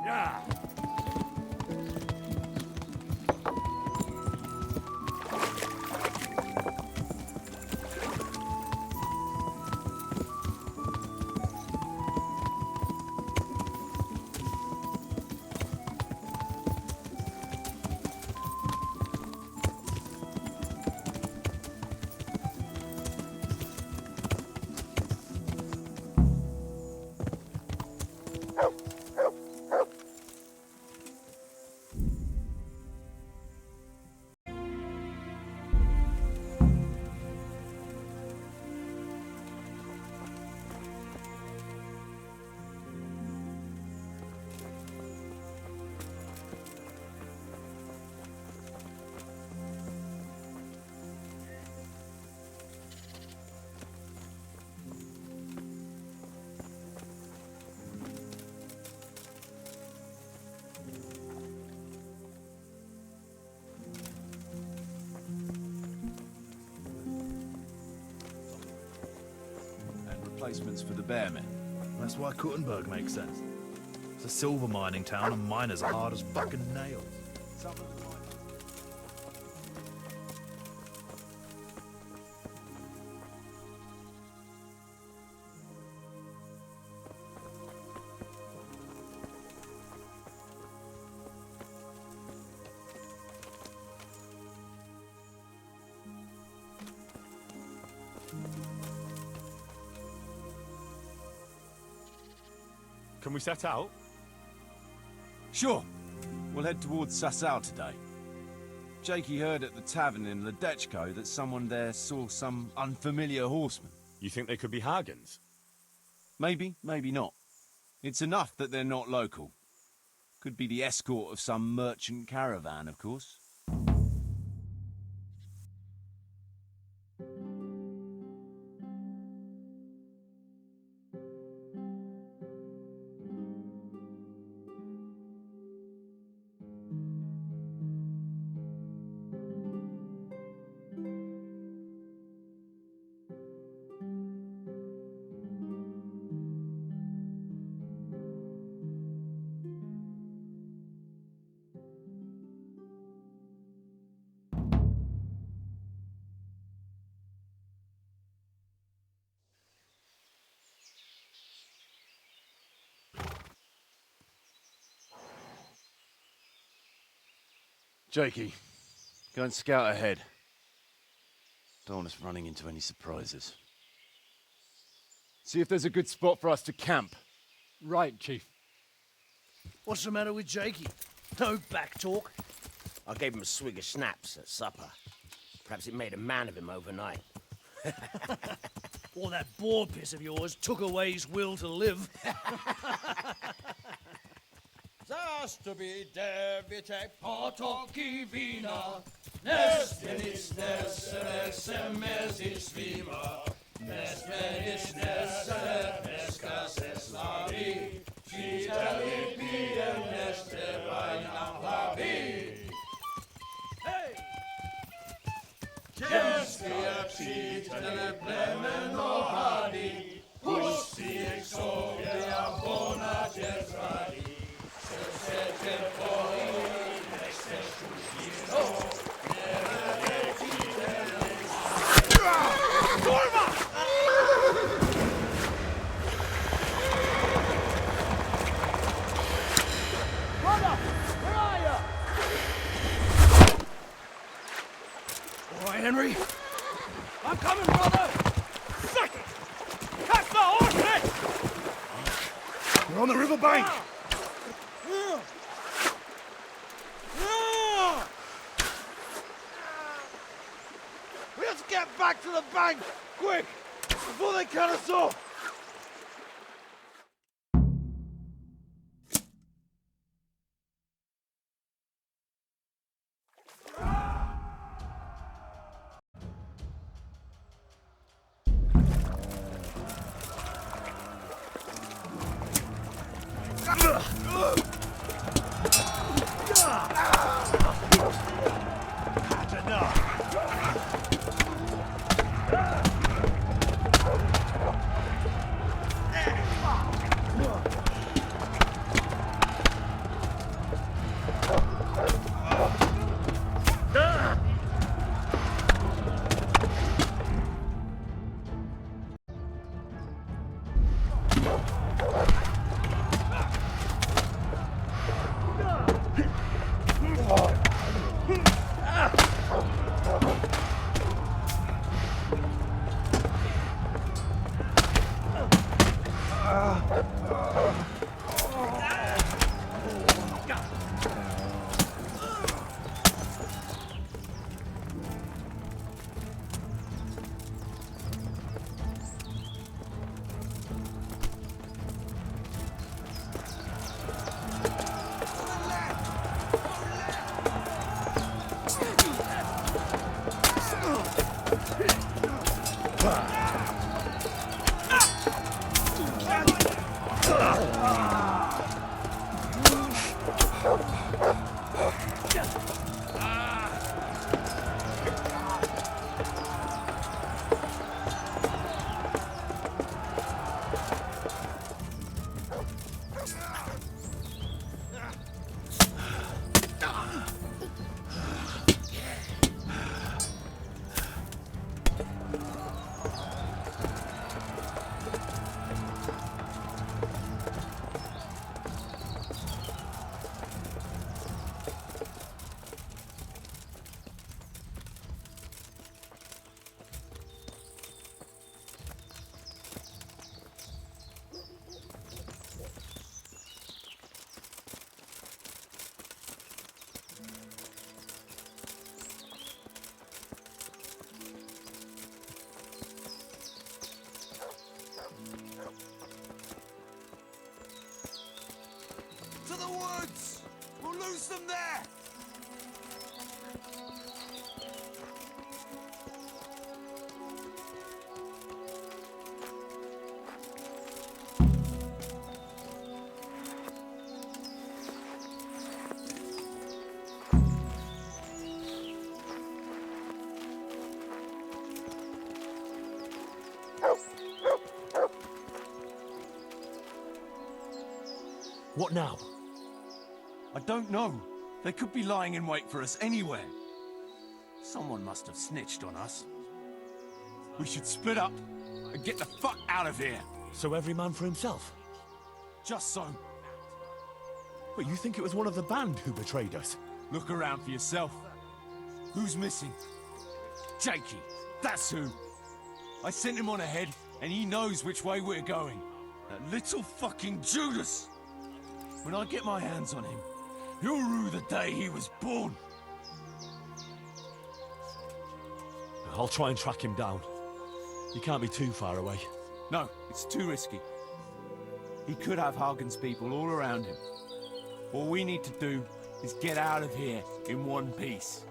Yeah. Replacements for the bearmen. That's why Kuttenberg makes sense. It's a silver mining town and miners are hard as fucking nails. Can we set out? Sure. We'll head towards Sasau today. Jakey heard at the tavern in Ledechko that someone there saw some unfamiliar horsemen. You think they could be Hagens? Maybe, maybe not. It's enough that they're not local. Could be the escort of some merchant caravan, of course. Jakey, go and scout ahead. Don't want us running into any surprises. See if there's a good spot for us to camp. Right, Chief. What's the matter with Jakey? No back talk. I gave him a swig of schnapps at supper. Perhaps it made a man of him overnight. Or that boar piss of yours took away his will to live. Zastubidevitek potoki wina, Nestenis nesere semezis vima, Nestenis nesere neskas eslavi, Citali piem neste vainam lavi. Hey! Ciężkie citele plemeno hadi, Pusti exoge abona ciertrali, All right, Henry. I'm coming, brother! Second! Catch the horses! We're on the river bank! We have to get back to the bank, quick, before they cut us off. To the woods! We'll lose them there! What now? I don't know. They could be lying in wait for us anywhere. Someone must have snitched on us. We should split up and get the fuck out of here. So every man for himself? Just so. But you think it was one of the band who betrayed us? Look around for yourself. Who's missing? Jakey, that's who. I sent him on ahead, and he knows which way we're going. That little fucking Judas! When I get my hands on him, he'll rue the day he was born. I'll try and track him down. He can't be too far away. No, it's too risky. He could have Hagen's people all around him. All we need to do is get out of here in one piece.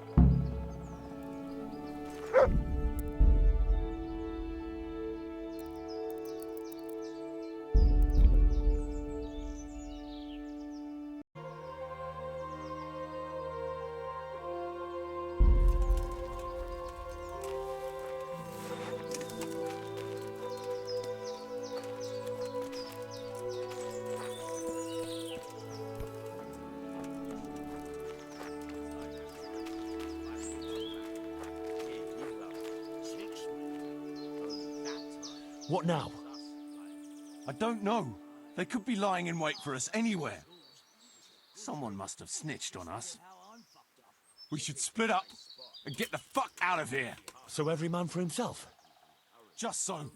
What now? I don't know. They could be lying in wait for us anywhere. Someone must have snitched on us. We should split up and get the fuck out of here. So every man for himself? Just so.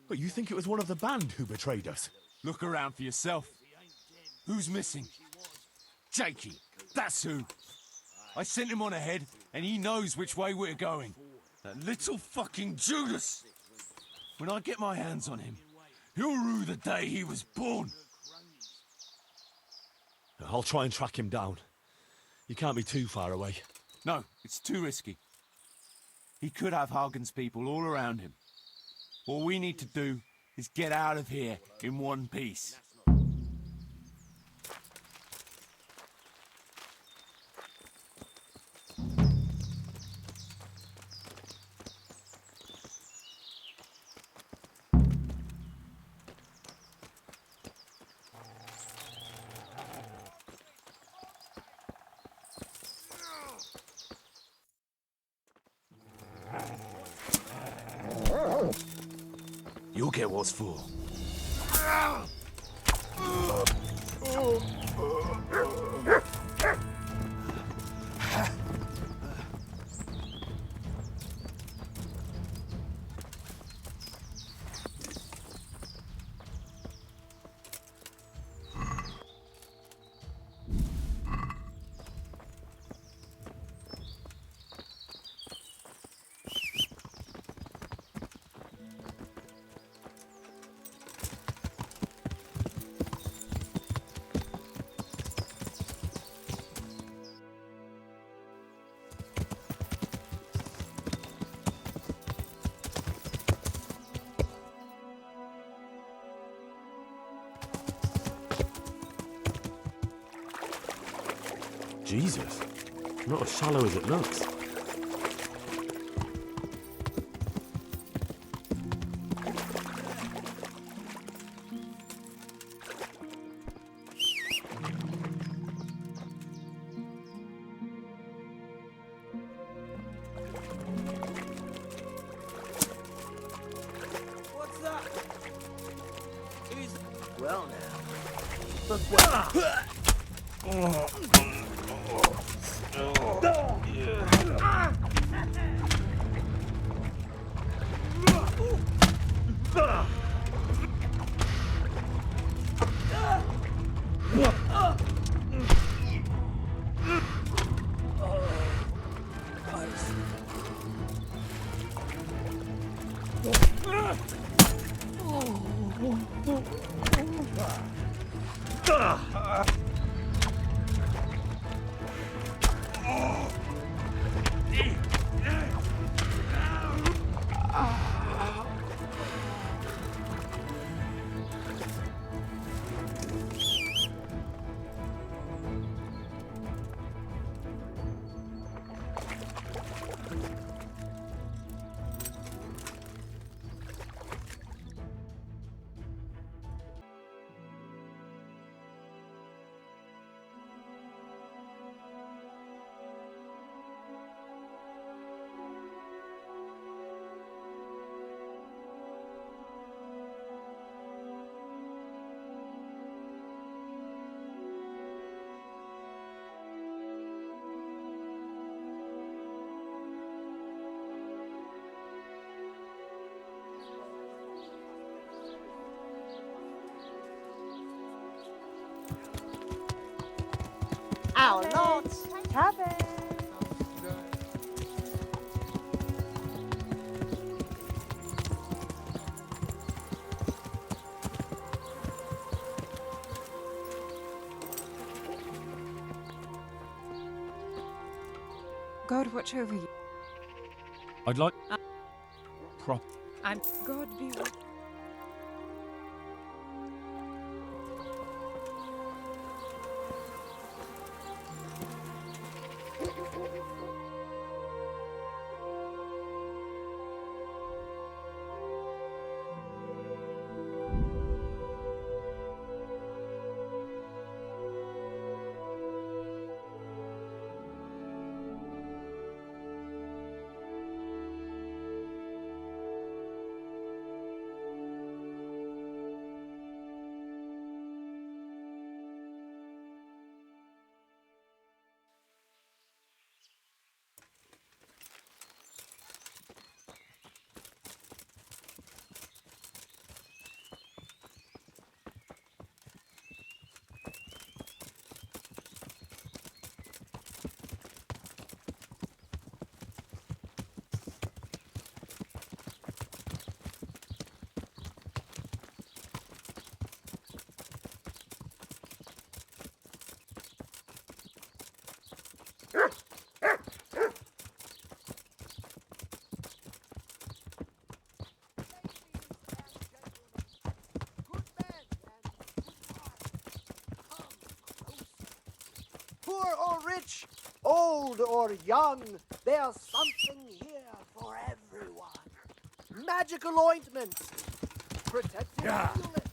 But you think it was one of the band who betrayed us? Look around for yourself. Who's missing? Jakey, that's who. I sent him on ahead, and he knows which way we're going. That little fucking Judas! When I get my hands on him, he'll rue the day he was born. I'll try and track him down. He can't be too far away. No, it's too risky. He could have Hagen's people all around him. All we need to do is get out of here in one piece. You'll get what's for. Jesus, not as shallow as it looks. What's that? Who's... Well now. Look tavern. God watch over you. I'd like... Prop... And God be with Poor or rich, old or young, there's something here for everyone. Magical ointments, protective amulets.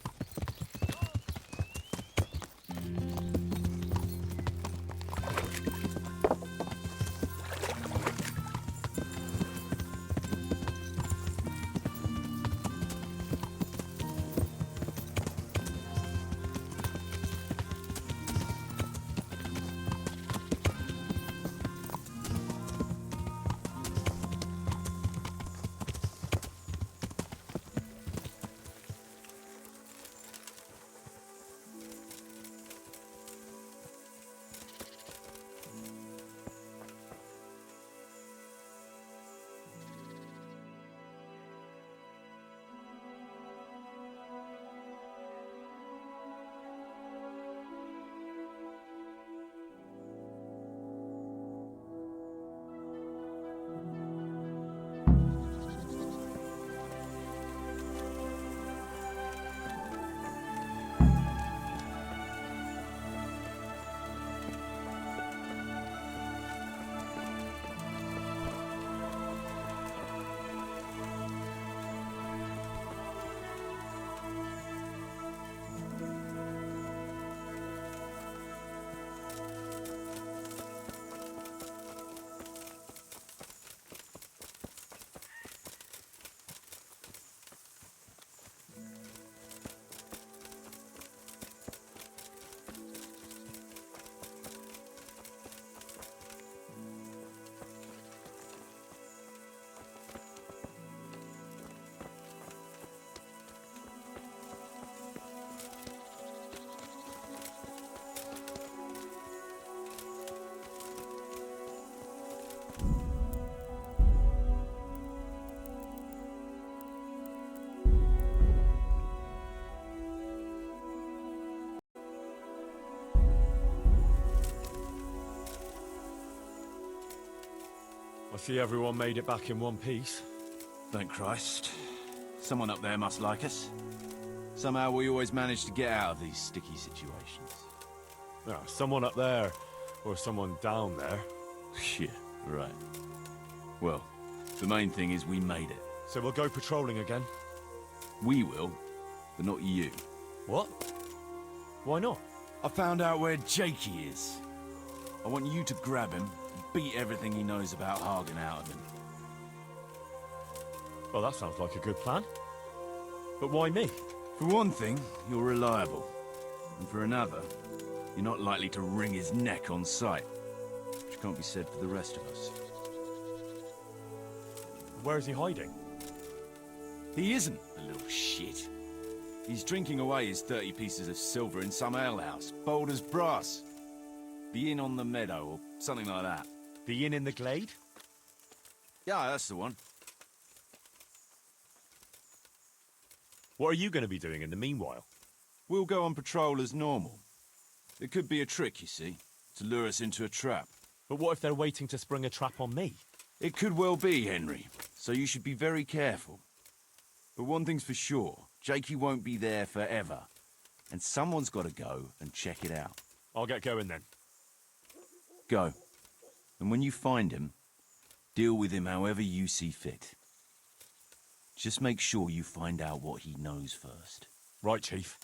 I see everyone made it back in one piece. Thank Christ. Someone up there must like us. Somehow we always manage to get out of these sticky situations. Yeah, someone up there, or someone down there. Yeah, right. Well, the main thing is we made it. So we'll go patrolling again? We will, but not you. What? Why not? I found out where Jakey is. I want you to grab him and beat everything he knows about Hagen out of him. Well, that sounds like a good plan. But why me? For one thing, you're reliable. And for another, you're not likely to wring his neck on sight. Which can't be said for the rest of us. Where is he hiding? He isn't, the little shit. He's drinking away his 30 pieces of silver in some alehouse, bold as brass. Be in on the meadow or Something like that. The inn in the glade? Yeah, that's the one. What are you going to be doing in the meanwhile? We'll go on patrol as normal. It could be a trick, you see, to lure us into a trap. But what if they're waiting to spring a trap on me? It could well be, Henry, so you should be very careful. But one thing's for sure, Jakey won't be there forever. And someone's got to go and check it out. I'll get going then. Go. And when you find him, deal with him however you see fit. Just make sure you find out what he knows first. Right, Chief.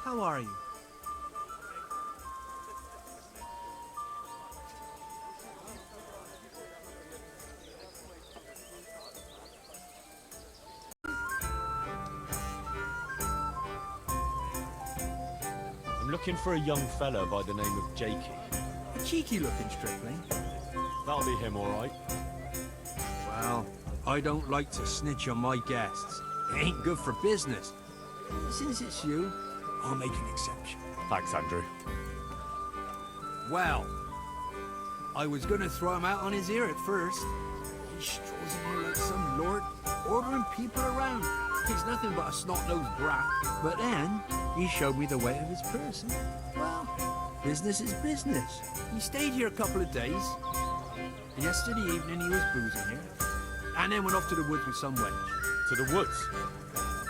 How are you? I'm looking for a young fella by the name of Jakey. A cheeky-looking stripling. That'll be him, all right. Well, I don't like to snitch on my guests. It ain't good for business. Since it's you, I'll make an exception. Thanks, Andrew. Well, I was gonna throw him out on his ear at first. He strolls in here like some lord, ordering people around. He's nothing but a snot-nosed brat. But then, he showed me the way of his person. Well, business is business. He stayed here a couple of days. Yesterday evening he was boozing here. And then went off to the woods with some wench. To the woods?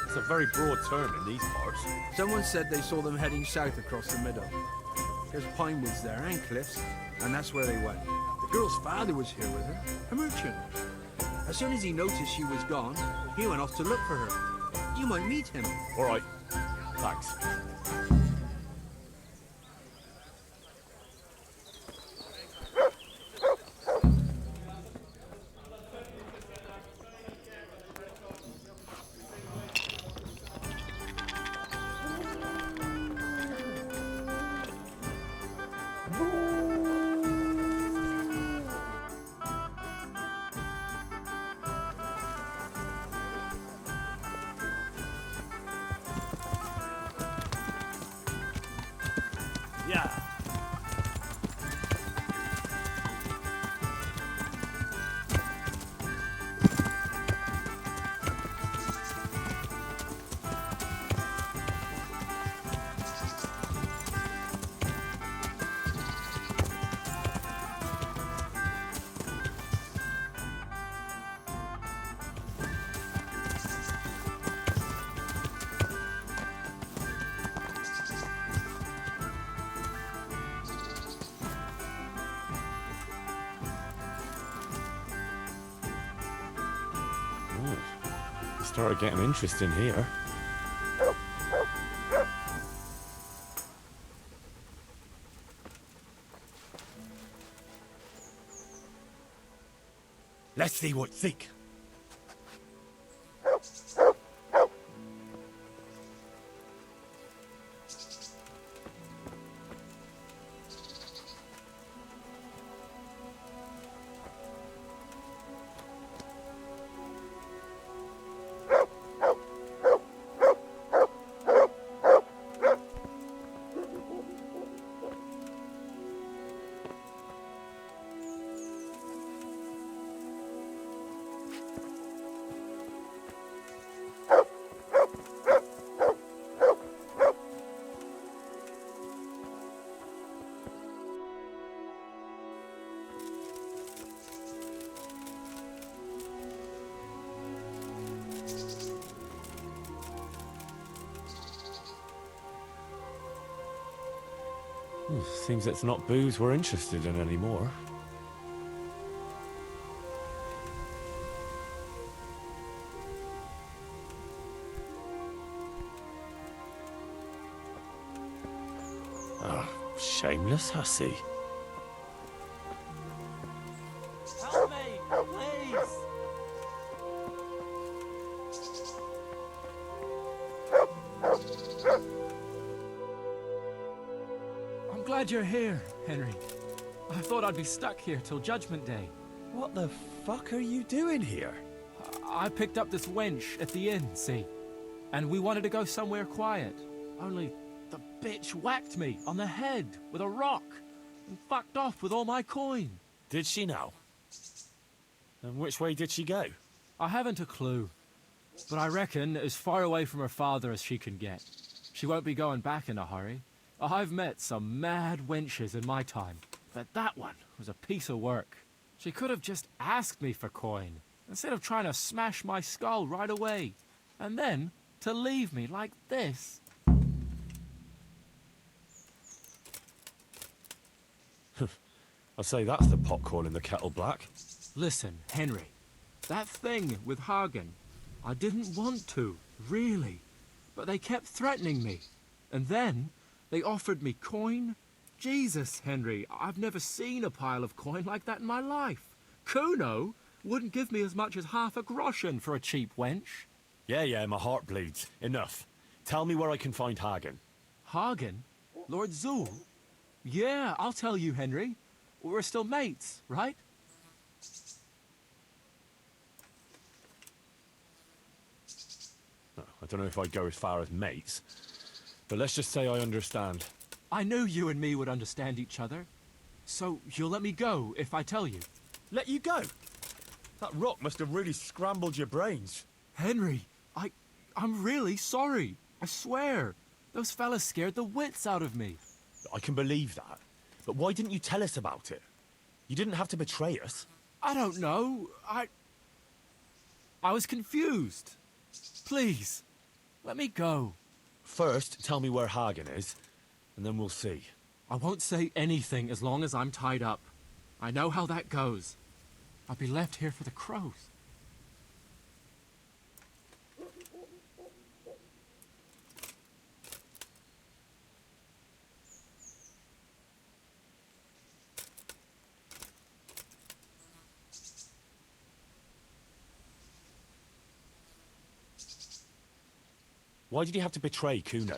It's a very broad term in these parts. Someone said they saw them heading south across the meadow. There's pine woods there and cliffs, and that's where they went. The girl's father was here with her, a merchant. As soon as he noticed she was gone, he went off to look for her. You might meet him. All right. Thanks. Yeah. Started getting interesting here. see what you think. Seems it's not booze we're interested in anymore. Ah, shameless hussy. Help me, please! I'm glad you're here, Henry. I thought I'd be stuck here till Judgment Day. What the fuck are you doing here? I picked up this wench at the inn, see? And we wanted to go somewhere quiet. Only the bitch whacked me on the head with a rock and fucked off with all my coin. Did she now? And which way did she go? I haven't a clue, but I reckon as far away from her father as she can get. She won't be going back in a hurry. I've met some mad wenches in my time, but that one was a piece of work. She could have just asked me for coin, instead of trying to smash my skull right away, and then to leave me like this. I'd say that's the pot calling the kettle black. Listen, Henry, that thing with Hagen, I didn't want to, really, but they kept threatening me, and then they offered me coin. Jesus, Henry, I've never seen a pile of coin like that in my life. Kuno wouldn't give me as much as half a groschen for a cheap wench. Yeah, my heart bleeds. Enough. Tell me where I can find Hagen. Hagen? Lord Zool? Yeah, I'll tell you, Henry. We're still mates, right? Oh, I don't know if I'd go as far as mates, but let's just say I understand. I knew you and me would understand each other. So you'll let me go if I tell you? Let you go? That rock must have really scrambled your brains. Henry, I'm really sorry. I swear. Those fellas scared the wits out of me. I can believe that. But why didn't you tell us about it? You didn't have to betray us. I don't know. I was confused. Please, let me go. First, tell me where Hagen is, and then we'll see. I won't say anything as long as I'm tied up. I know how that goes. I'll be left here for the crows. Why did you have to betray Kuno?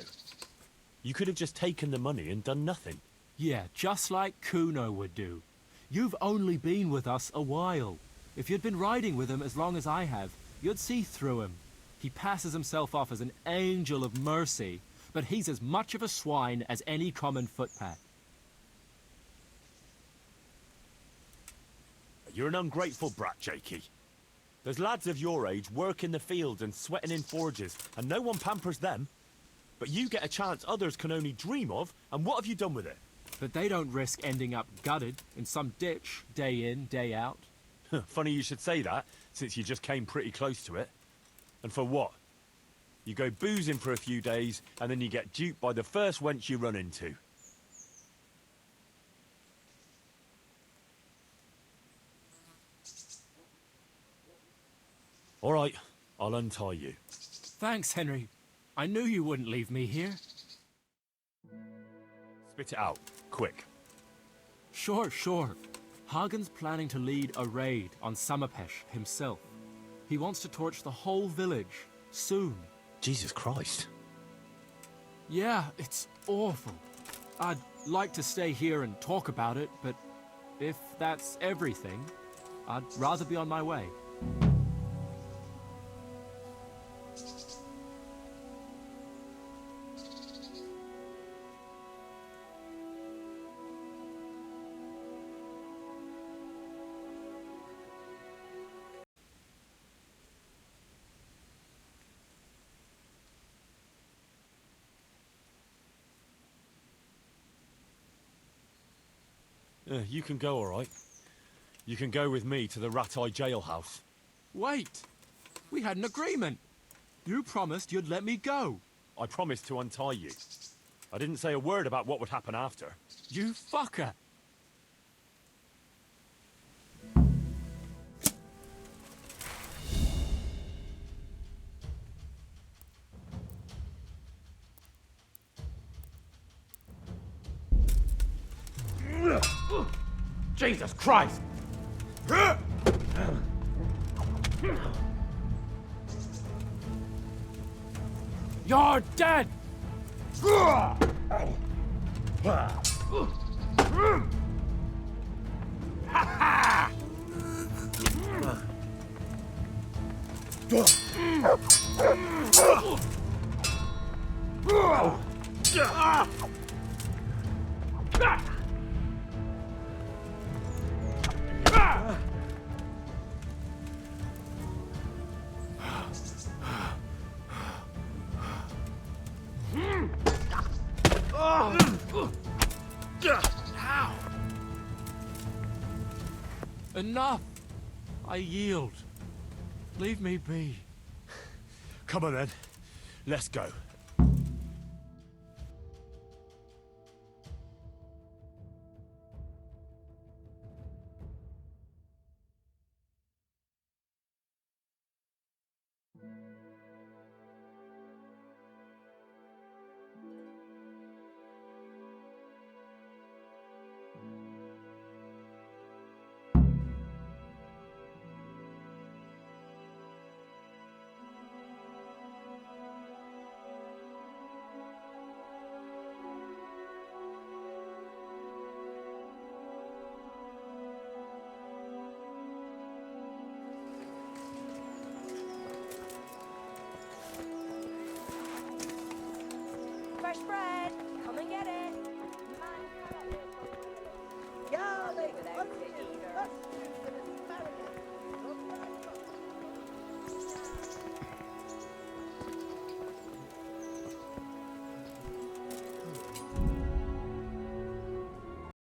You could have just taken the money and done nothing. Yeah, just like Kuno would do. You've only been with us a while. If you'd been riding with him as long as I have, you'd see through him. He passes himself off as an angel of mercy, but he's as much of a swine as any common footpad. You're an ungrateful brat, Jakey. There's lads of your age working the fields and sweating in forges, and no one pampers them. But you get a chance others can only dream of, and what have you done with it? But they don't risk ending up gutted in some ditch, day in, day out. Funny you should say that, since you just came pretty close to it. And for what? You go boozing for a few days, and then you get duped by the first wench you run into. All right, I'll untie you. Thanks, Henry. I knew you wouldn't leave me here. Spit it out, quick. Sure. Hagen's planning to lead a raid on Samapesh himself. He wants to torch the whole village, soon. Jesus Christ. Yeah, it's awful. I'd like to stay here and talk about it, but if that's everything, I'd rather be on my way. You can go, all right. You can go with me to the Rat-Eye jailhouse. Wait! We had an agreement. You promised you'd let me go. I promised to untie you. I didn't say a word about what would happen after. You fucker! Jesus Christ! You're dead! Enough! I yield. Leave me be. Come on then. Let's go. Fresh bread! Come and get it! Yeah, they